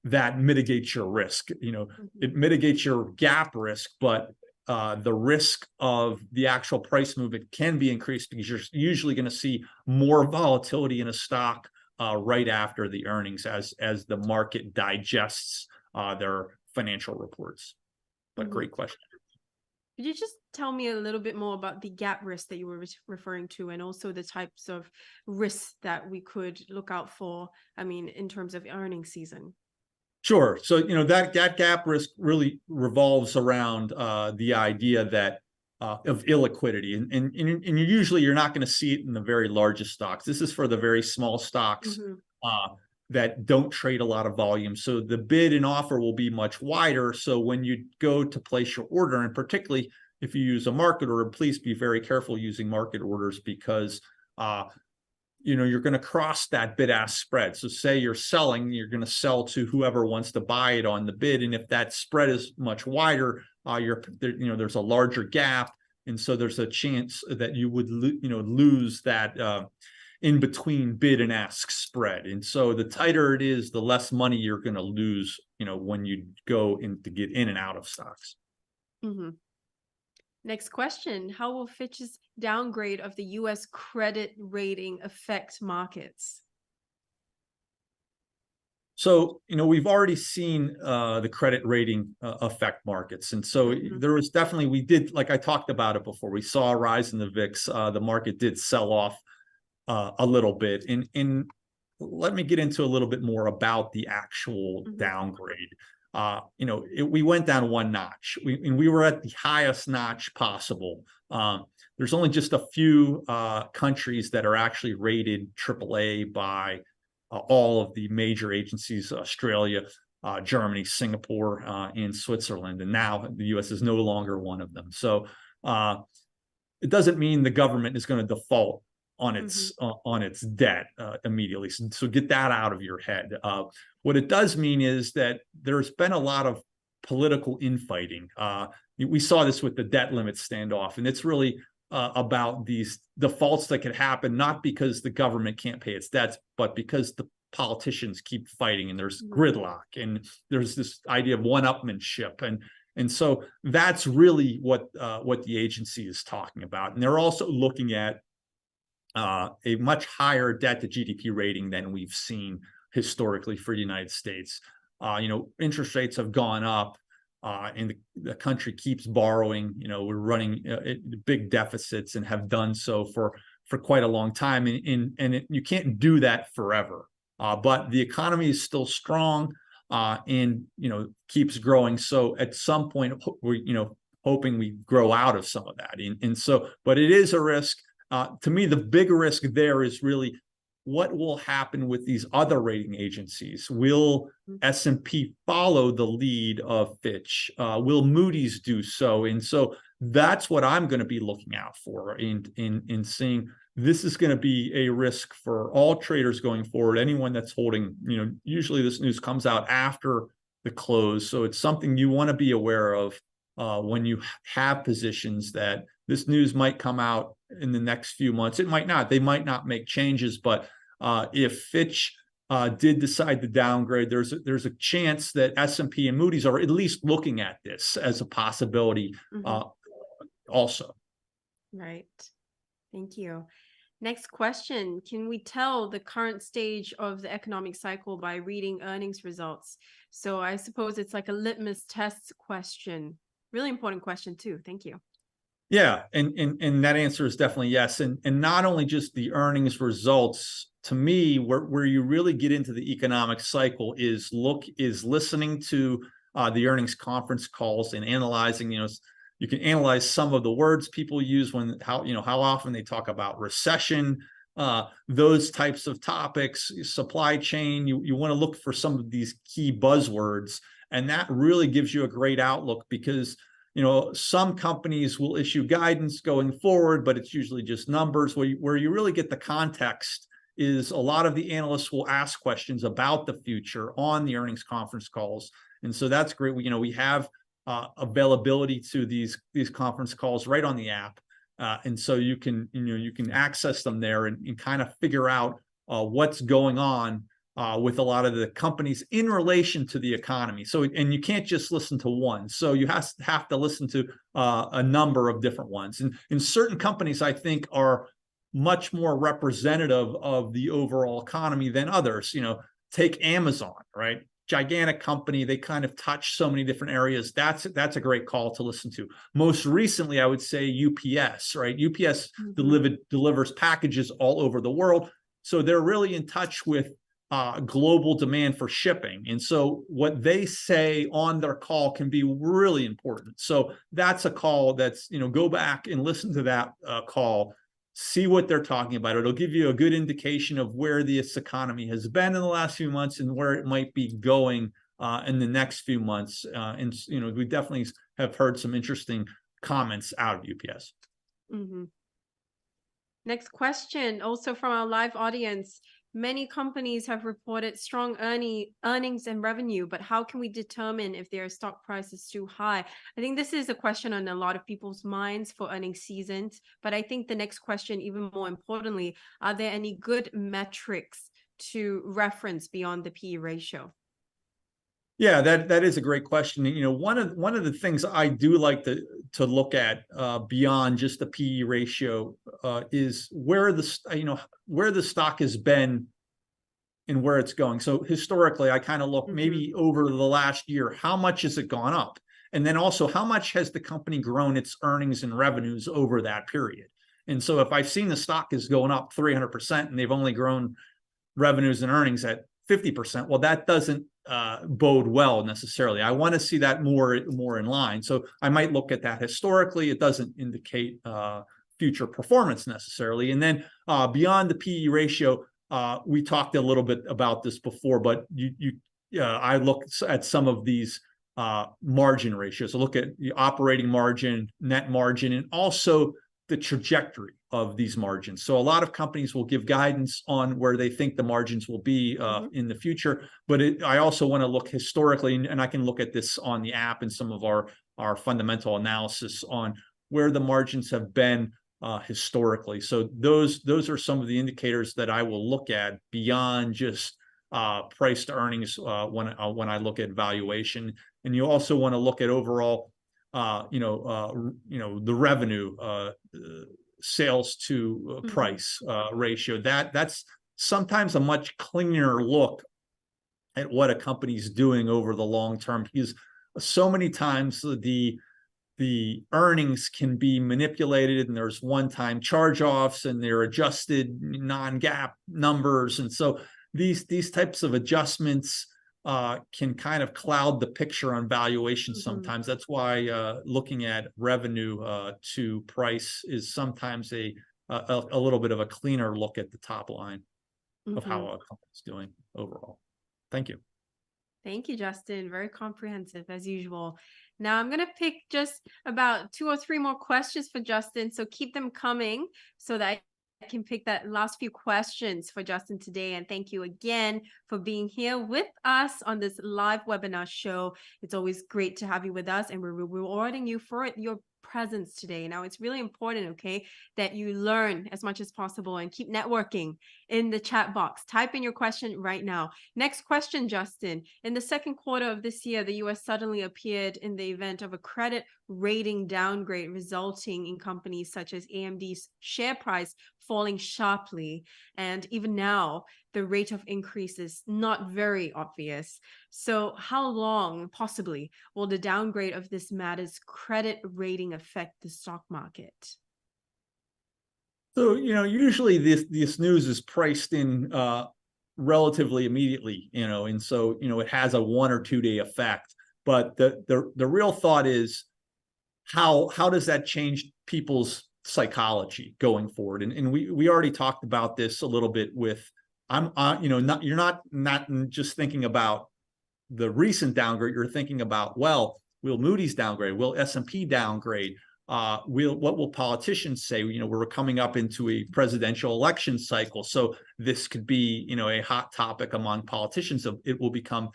that mitigates your risk. It mitigates your gap risk, but the risk of the actual price movement can be increased because you're usually going to see more volatility in a stock right after the earnings as the market digests their financial reports. But great question. Could you just tell me a little bit more about the gap risk that you were referring to, and also the types of risks that we could look out for, I mean, in terms of earnings season? Sure. So, that gap risk really revolves around the idea that of illiquidity. And usually you're not going to see it in the very largest stocks. This is for the very small stocks that don't trade a lot of volume. So the bid and offer will be much wider. So when you go to place your order, and particularly if you use a market order, please be very careful using market orders because you're going to cross that bid-ask spread. So say you're selling, you're going to sell to whoever wants to buy it on the bid. And if that spread is much wider, there's a larger gap. And so there's a chance that you would, lose that in between bid and ask spread. And so the tighter it is, the less money you're going to lose, when you go in to get in and out of stocks. Next question. How will Fitch's downgrade of the US credit rating affect markets? So, we've already seen the credit rating affect markets. And so there was definitely, we did, like I talked about it before, we saw a rise in the VIX. The market did sell off a little bit. And let me get into a little bit more about the actual downgrade. We went down one notch. We were at the highest notch possible. There's only just a few countries that are actually rated AAA by all of the major agencies: Australia, Germany, Singapore, and Switzerland. And now the US is no longer one of them. So it doesn't mean the government is going to default on its debt immediately. So get that out of your head. What it does mean is that there's been a lot of political infighting. We saw this with the debt limit standoff, and it's really about these defaults that could happen, not because the government can't pay its debts, but because the politicians keep fighting, and there's gridlock, and there's this idea of one-upmanship. And so that's really what the agency is talking about. And they're also looking at a much higher debt to GDP rating than we've seen historically for the United States. Interest rates have gone up, and the country keeps borrowing. We're running big deficits and have done so for quite a long time. And you can't do that forever. But the economy is still strong, and keeps growing. So at some point, we're hoping we grow out of some of that. And so, but it is a risk. To me, the big risk there is really what will happen with these other rating agencies. Will S&P follow the lead of Fitch? Will Moody's do so? And so that's what I'm going to be looking out for in seeing. This is going to be a risk for all traders going forward. Anyone that's holding, usually this news comes out after the close. So it's something you want to be aware of when you have positions, that this news might come out in the next few months. It might not. They might not make changes. But if Fitch did decide to downgrade, there's a chance that S&P and Moody's are at least looking at this as a possibility also. Right. Thank you. Next question. Can we tell the current stage of the economic cycle by reading earnings results? So I suppose it's like a litmus test question. Really important question too. Thank you. Yeah, and that answer is definitely yes. And not only just the earnings results. To me, where you really get into the economic cycle is listening to the earnings conference calls and analyzing. You can analyze some of the words people use how often they talk about recession, those types of topics, supply chain. You want to look for some of these key buzzwords, and that really gives you a great outlook, because some companies will issue guidance going forward, but it's usually just numbers. Where you really get the context is a lot of the analysts will ask questions about the future on the earnings conference calls. And so that's great. We have availability to these conference calls right on the app. And so you can access them there and kind of figure out what's going on with a lot of the companies in relation to the economy. So, and you can't just listen to one. So you have to listen to a number of different ones. And certain companies, I think, are much more representative of the overall economy than others. Take Amazon, right? Gigantic company. They kind of touch so many different areas. That's a great call to listen to. Most recently, I would say UPS, right? UPS delivers packages all over the world. So they're really in touch with global demand for shipping. And so what they say on their call can be really important. So that's a call that's, go back and listen to that call, see what they're talking about. It'll give you a good indication of where this economy has been in the last few months and where it might be going in the next few months. And, we definitely have heard some interesting comments out of UPS. Next question, also from our live audience. Many companies have reported strong earnings and revenue, but how can we determine if their stock price is too high? I think this is a question on a lot of people's minds for earnings seasons. But I think the next question, even more importantly, are there any good metrics to reference beyond the PE ratio? Yeah, that is a great question. One of the things I do like to look at beyond just the PE ratio is where the stock has been and where it's going. So historically, I kind of look maybe over the last year, how much has it gone up? And then also, how much has the company grown its earnings and revenues over that period? And so if I've seen the stock is going up 300% and they've only grown revenues and earnings at 50%, well, that doesn't bode well necessarily. I want to see that more in line. So I might look at that historically. It doesn't indicate future performance necessarily. And then beyond the PE ratio, we talked a little bit about this before, but I look at some of these margin ratios. So look at the operating margin, net margin, and also the trajectory of these margins. So a lot of companies will give guidance on where they think the margins will be in the future, but I also want to look historically, and I can look at this on the app and some of our fundamental analysis on where the margins have been historically. So those are some of the indicators that I will look at beyond just price to earnings when I look at valuation. And you also want to look at overall the revenue sales to price ratio. That's sometimes a much cleaner look at what a company's doing over the long term, because so many times the earnings can be manipulated and there's one-time charge-offs and they're adjusted non-GAAP numbers. And so these types of adjustments can kind of cloud the picture on valuation sometimes. That's why looking at revenue to price is sometimes a little bit of a cleaner look at the top line of how a company's doing overall. Thank you. Thank you, Justin. Very comprehensive as usual. Now I'm going to pick just about 2 or 3 more questions for Justin. So keep them coming so that I can pick that last few questions for Justin today. And thank you again for being here with us on this live webinar show. It's always great to have you with us, and we're rewarding you for your presence today. Now, it's really important, okay, that you learn as much as possible and keep networking in the chat box. Type in your question right now. Next question, Justin. In the second quarter of this year, the US suddenly appeared in the event of a credit rating downgrade, resulting in companies such as AMD's share price falling sharply. And even now, the rate of increase is not very obvious. So how long, possibly, will the downgrade of this matter's credit rating affect the stock market? So, usually this news is priced in relatively immediately, and so, it has a 1 or 2 day effect. But the real thought is how does that change people's psychology going forward? And we already talked about this a little bit with you're not just thinking about the recent downgrade. You're thinking about, well, will Moody's downgrade? Will S&P downgrade? What will politicians say? We're coming up into a presidential election cycle, so this could be a hot topic among politicians. It will become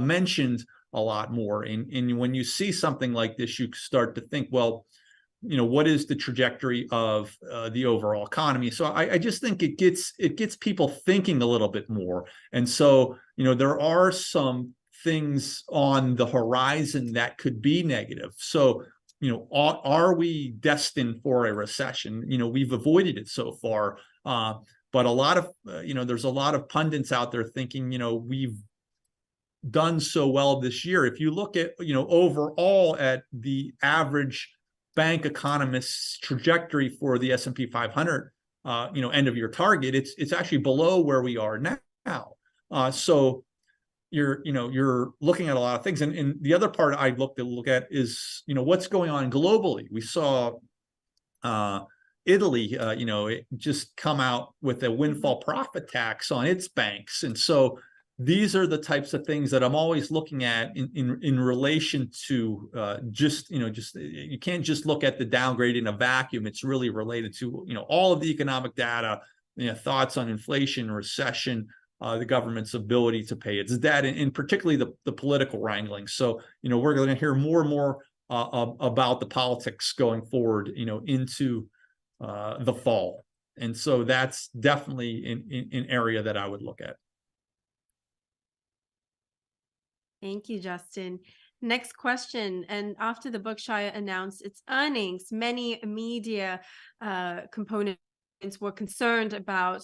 mentioned a lot more. And when you see something like this, you start to think, well, what is the trajectory of the overall economy? So I just think it gets people thinking a little bit more. And so, there are some things on the horizon that could be negative. So, are we destined for a recession? We've avoided it so far. But a lot of, there's a lot of pundits out there thinking, we've done so well this year. If you look at, overall at the average bank economist's trajectory for the S&P 500, end of year target, it's actually below where we are now. So you're looking at a lot of things. And the other part I'd look at is, what's going on globally. We saw Italy, it just come out with a windfall profit tax on its banks. And so these are the types of things that I'm always looking at in relation to you can't just look at the downgrade in a vacuum. It's really related to, all of the economic data, thoughts on inflation, recession, the government's ability to pay its debt, and particularly the political wrangling. So, we're going to hear more and more about the politics going forward, into the fall. And so that's definitely an area that I would look at. Thank you, Justin. Next question. And after the Berkshire announced its earnings, many media components were concerned about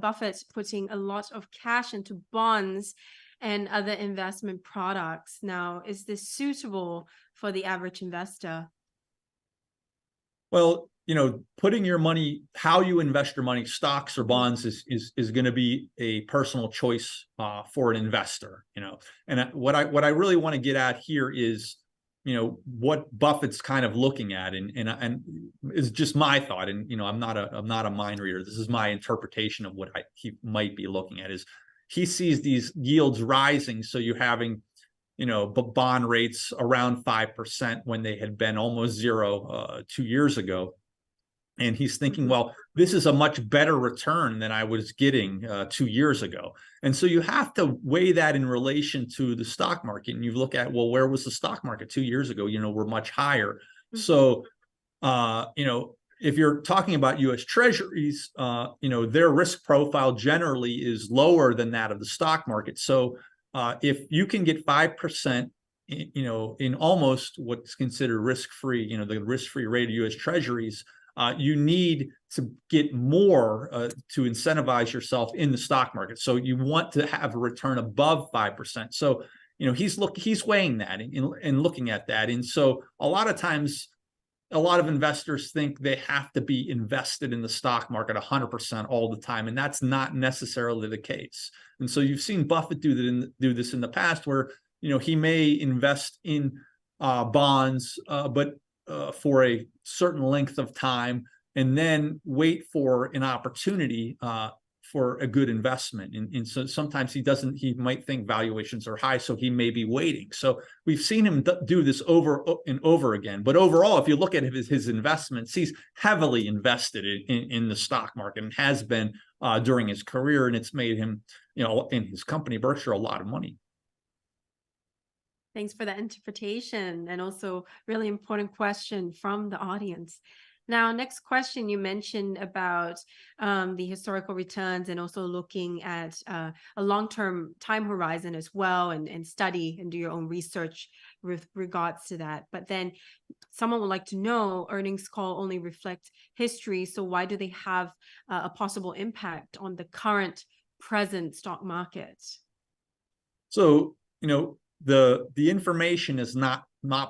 Buffett putting a lot of cash into bonds and other investment products. Now, is this suitable for the average investor? Well, putting your money, how you invest your money, stocks or bonds, is going to be a personal choice for an investor. And what I really want to get at here is, what Buffett's kind of looking at, and is just my thought. And I'm not a mind reader. This is my interpretation of what he might be looking at. Is he sees these yields rising, so you're having bond rates around 5% when they had been almost zero 2 years ago. And he's thinking, well, this is a much better return than I was getting 2 years ago. And so you have to weigh that in relation to the stock market. And you look at, well, where was the stock market 2 years ago? We're much higher. So, if you're talking about U.S. Treasuries, their risk profile generally is lower than that of the stock market. So if you can get 5%, in almost what's considered risk-free, the risk-free rate of U.S. Treasuries, you need to get more to incentivize yourself in the stock market. So you want to have a return above 5%. So, he's weighing that and looking at that. And so a lot of times, a lot of investors think they have to be invested in the stock market 100% all the time, and that's not necessarily the case. And so you've seen Buffett do this in the past, where he may invest in bonds, but for a certain length of time, and then wait for an opportunity for a good investment. And so sometimes he might think valuations are high, so he may be waiting. So we've seen him do this over and over again. But overall, if you look at his investments, he's heavily invested in the stock market, and has been during his career. And it's made him, in his company, Berkshire, a lot of money. Thanks for that interpretation, and also really important question from the audience. Now, next question, you mentioned about the historical returns, and also looking at a long-term time horizon as well, and study and do your own research with regards to that. But then someone would like to know, earnings call only reflect history, so why do they have a possible impact on the present stock market? So, the information is not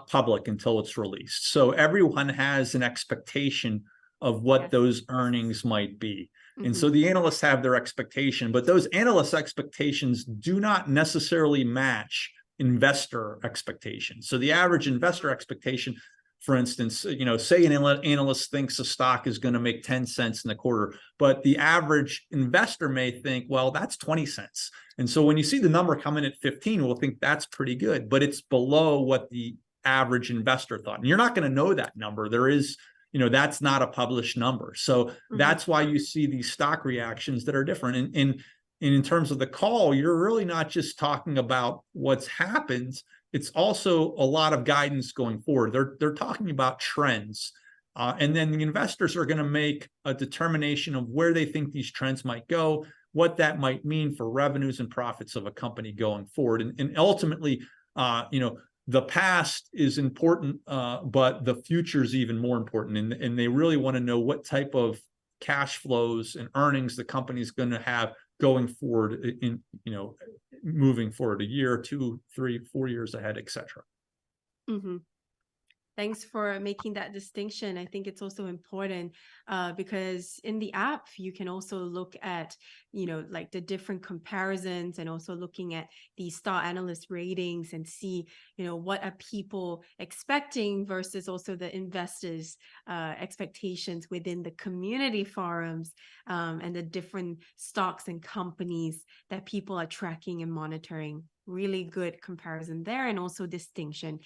public until it's released. So everyone has an expectation of what those earnings might be. And so the analysts have their expectation, but those analysts' expectations do not necessarily match investor expectations. So the average investor expectation, for instance, say an analyst thinks a stock is going to make 10 cents in the quarter, but the average investor may think, well, that's 20 cents. And so when you see the number come in at 15, we'll think that's pretty good, but it's below what the average investor thought. And you're not going to know that number. There is, that's not a published number. So that's why you see these stock reactions that are different. And in terms of the call, you're really not just talking about what's happened. It's also a lot of guidance going forward. They're talking about trends. And then the investors are going to make a determination of where they think these trends might go, what that might mean for revenues and profits of a company going forward. And ultimately, the past is important, but the future is even more important. And they really want to know what type of cash flows and earnings the company is going to have going forward moving forward a year, 2, 3, 4 years ahead, et cetera. Mm-hmm. Thanks for making that distinction. I think it's also important because in the app, you can also look at, like the different comparisons and also looking at the star analyst ratings and see, what are people expecting versus also the investors' expectations within the community forums and the different stocks and companies that people are tracking and monitoring. Really good comparison there and also distinction.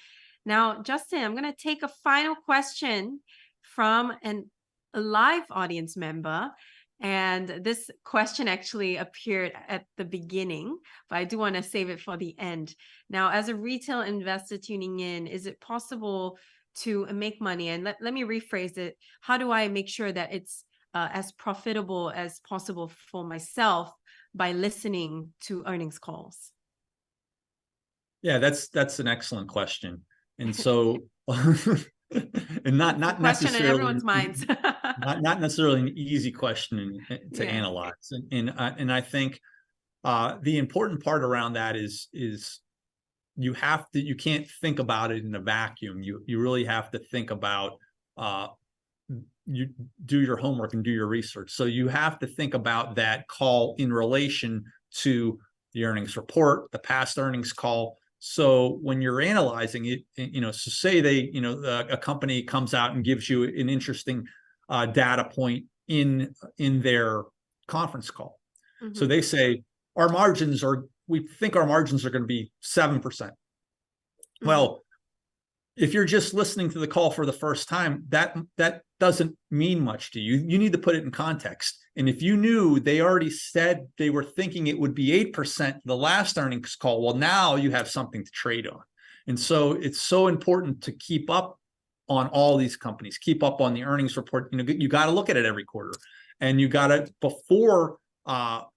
Now, Justin, I'm going to take a final question from a live audience member. And this question actually appeared at the beginning, but I do want to save it for the end. Now, as a retail investor tuning in, is it possible to make money? And let me rephrase it. How do I make sure that it's as profitable as possible for myself by listening to earnings calls? Yeah, that's an excellent question. And so, and not Question in necessarily everyone's minds. not necessarily an easy question to Yeah. analyze. And I think the important part around that is you can't think about it in a vacuum. You really have to think about you do your homework and do your research. So you have to think about that call in relation to the earnings report, the past earnings call. So when you're analyzing it, so say a company comes out and gives you an interesting data point in their conference call. Mm-hmm. So they say we think our margins are going to be 7%. Mm-hmm. Well, if you're just listening to the call for the first time, that doesn't mean much to you. You need to put it in context. And if you knew they already said they were thinking it would be 8% the last earnings call, well, now you have something to trade on. And so it's so important to keep up on all these companies, keep up on the earnings report. You got to look at it every quarter, and you got to, before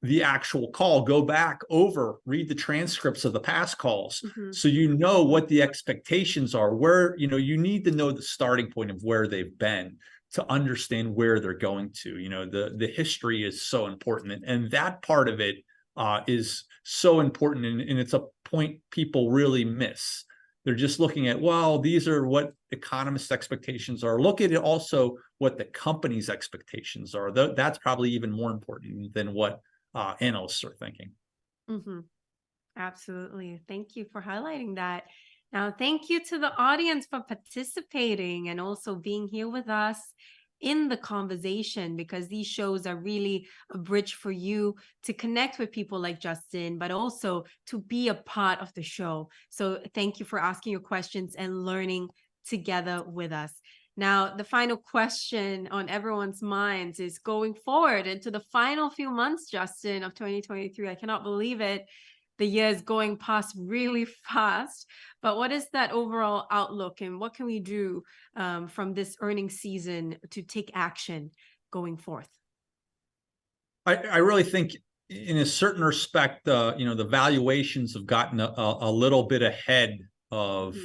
the actual call, go back over, read the transcripts of the past calls. Mm-hmm. So you know what the expectations are, where, you need to know the starting point of where they've been to understand where they're going to. The history is so important. And that part of it is so important. And it's a point people really miss. They're just looking at, well, these are what economists' expectations are. Look at it also what the company's expectations are. That's probably even more important than what analysts are thinking. Mm-hmm. Absolutely. Thank you for highlighting that. Now, thank you to the audience for participating and also being here with us in the conversation, because these shows are really a bridge for you to connect with people like Justin, but also to be a part of the show. So thank you for asking your questions and learning together with us. Now, the final question on everyone's minds is going forward into the final few months, Justin, of 2023. I cannot believe it. The year is going past really fast, but what is that overall outlook, and what can we do from this earnings season to take action going forth? I really think, in a certain respect, the valuations have gotten a little bit ahead of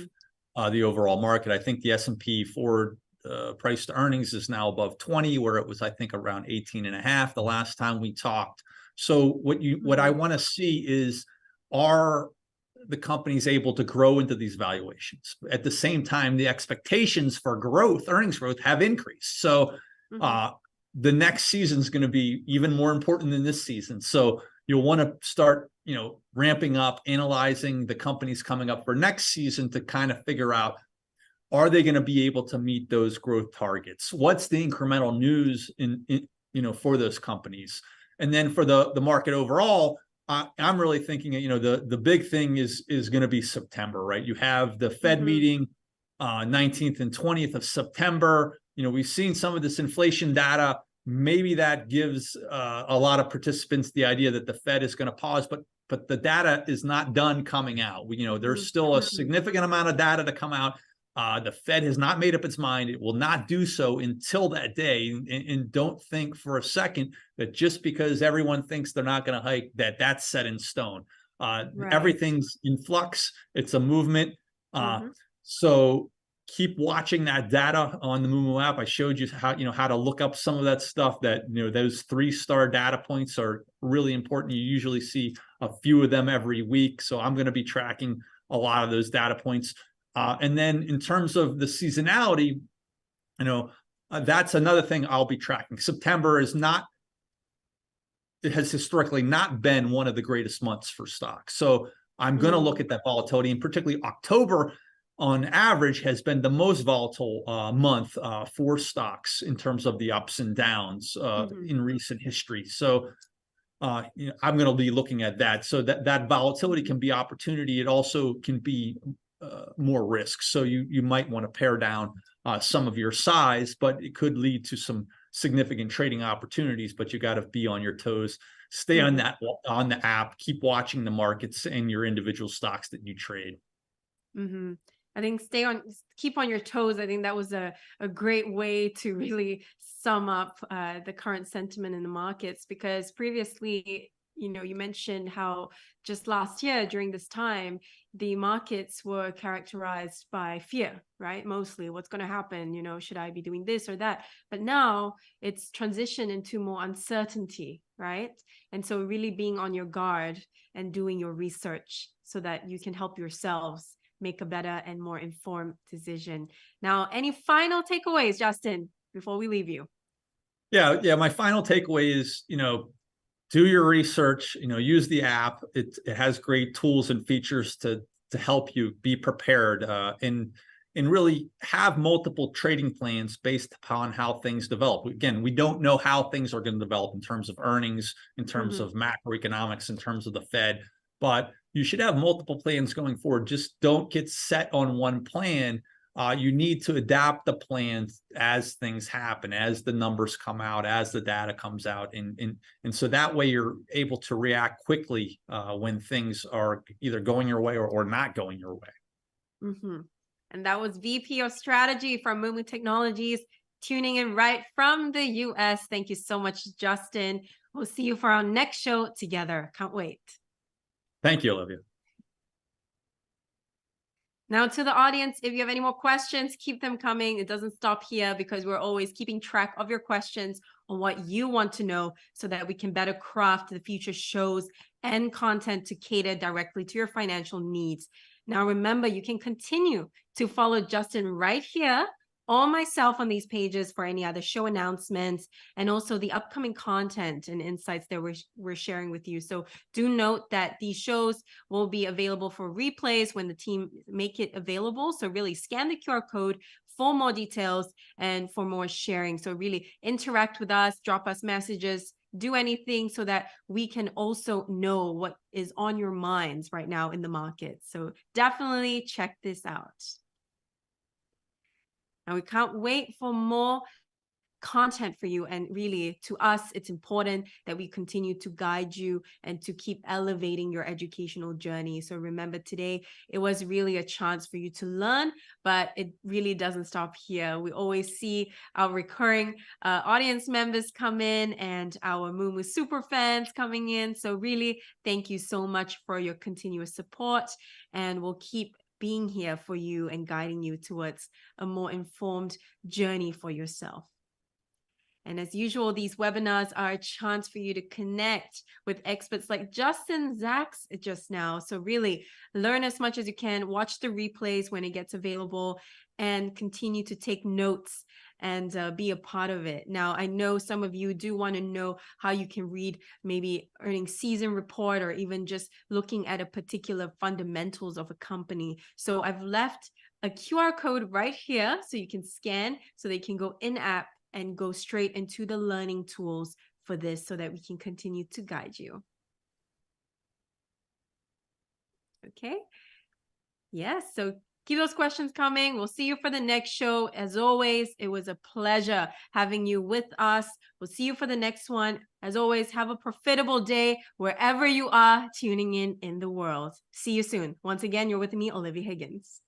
the overall market. I think the S&P forward price to earnings is now above 20, where it was, I think, around 18.5 the last time we talked. So what I want to see is, are the companies able to grow into these valuations? At the same time, the expectations for growth, earnings growth, have increased. So the next season is going to be even more important than this season. So you'll want to start, ramping up, analyzing the companies coming up for next season to kind of figure out, are they going to be able to meet those growth targets? What's the incremental news for those companies? And then for the market overall, I'm really thinking, the big thing is going to be September, right? You have the Fed meeting 19th and 20th of September. We've seen some of this inflation data. Maybe that gives a lot of participants the idea that the Fed is going to pause, but the data is not done coming out. There's still a significant amount of data to come out. The Fed has not made up its mind. It will not do so until that day. And don't think for a second that just because everyone thinks they're not going to hike, that's set in stone. Right. Everything's in flux. It's a movement. So keep watching that data on the Moomoo app. I showed you how to look up some of that stuff. That those 3-star data points are really important. You usually see a few of them every week. So I'm going to be tracking a lot of those data points. And then in terms of the seasonality, that's another thing I'll be tracking. September it has historically not been one of the greatest months for stocks. So I'm going to look at that volatility, and particularly October on average has been the most volatile month for stocks in terms of the ups and downs in recent history. So I'm going to be looking at that. So that volatility can be opportunity. It also can be more risk. So you might want to pare down some of your size, but it could lead to some significant trading opportunities. But you got to be on your toes, stay on the app, keep watching the markets and your individual stocks that you trade. I think keep on your toes. I think that was a great way to really sum up the current sentiment in the markets, because previously, you mentioned how just last year during this time, the markets were characterized by fear, right? Mostly what's going to happen, should I be doing this or that? But now it's transitioned into more uncertainty, right? And so really being on your guard and doing your research so that you can help yourselves make a better and more informed decision. Now, any final takeaways, Justin, before we leave you? Yeah. My final takeaway is, do your research, use the app. It has great tools and features to help you be prepared and really have multiple trading plans based upon how things develop. Again, we don't know how things are going to develop in terms of earnings, in terms of macroeconomics, in terms of the Fed, but you should have multiple plans going forward. Just don't get set on one plan. You need to adapt the plans as things happen, as the numbers come out, as the data comes out. And so that way you're able to react quickly when things are either going your way or not going your way. And that was VP of Strategy from Moomoo Technologies, tuning in right from the US. Thank you so much, Justin. We'll see you for our next show together. Can't wait. Thank you, Olivia. Now, to the audience, if you have any more questions, keep them coming. It doesn't stop here, because we're always keeping track of your questions on what you want to know so that we can better craft the future shows and content to cater directly to your financial needs. Now, remember, you can continue to follow Justin right here or myself on these pages for any other show announcements and also the upcoming content and insights that we're sharing with you. So do note that these shows will be available for replays when the team make it available. So really scan the QR code for more details and for more sharing. So really interact with us, drop us messages, do anything so that we can also know what is on your minds right now in the market. So definitely check this out. And we can't wait for more content for you. And really, to us, it's important that we continue to guide you and to keep elevating your educational journey. So remember, today, it was really a chance for you to learn, but it really doesn't stop here. We always see our recurring audience members come in and our Moomoo super fans coming in. So really, thank you so much for your continuous support, and we'll keep being here for you and guiding you towards a more informed journey for yourself. And as usual, these webinars are a chance for you to connect with experts like Justin Zacks just now. So really learn as much as you can, watch the replays when it gets available, and continue to take notes and be a part of it. Now, I know some of you do want to know how you can read maybe earnings season report or even just looking at a particular fundamentals of a company. So I've left a QR code right here so you can scan so that you can go in-app and go straight into the learning tools for this so that we can continue to guide you. Okay. Yes. So keep those questions coming. We'll see you for the next show. As always, it was a pleasure having you with us. We'll see you for the next one. As always, have a profitable day wherever you are tuning in the world. See you soon. Once again, you're with me, Olivia Higgins.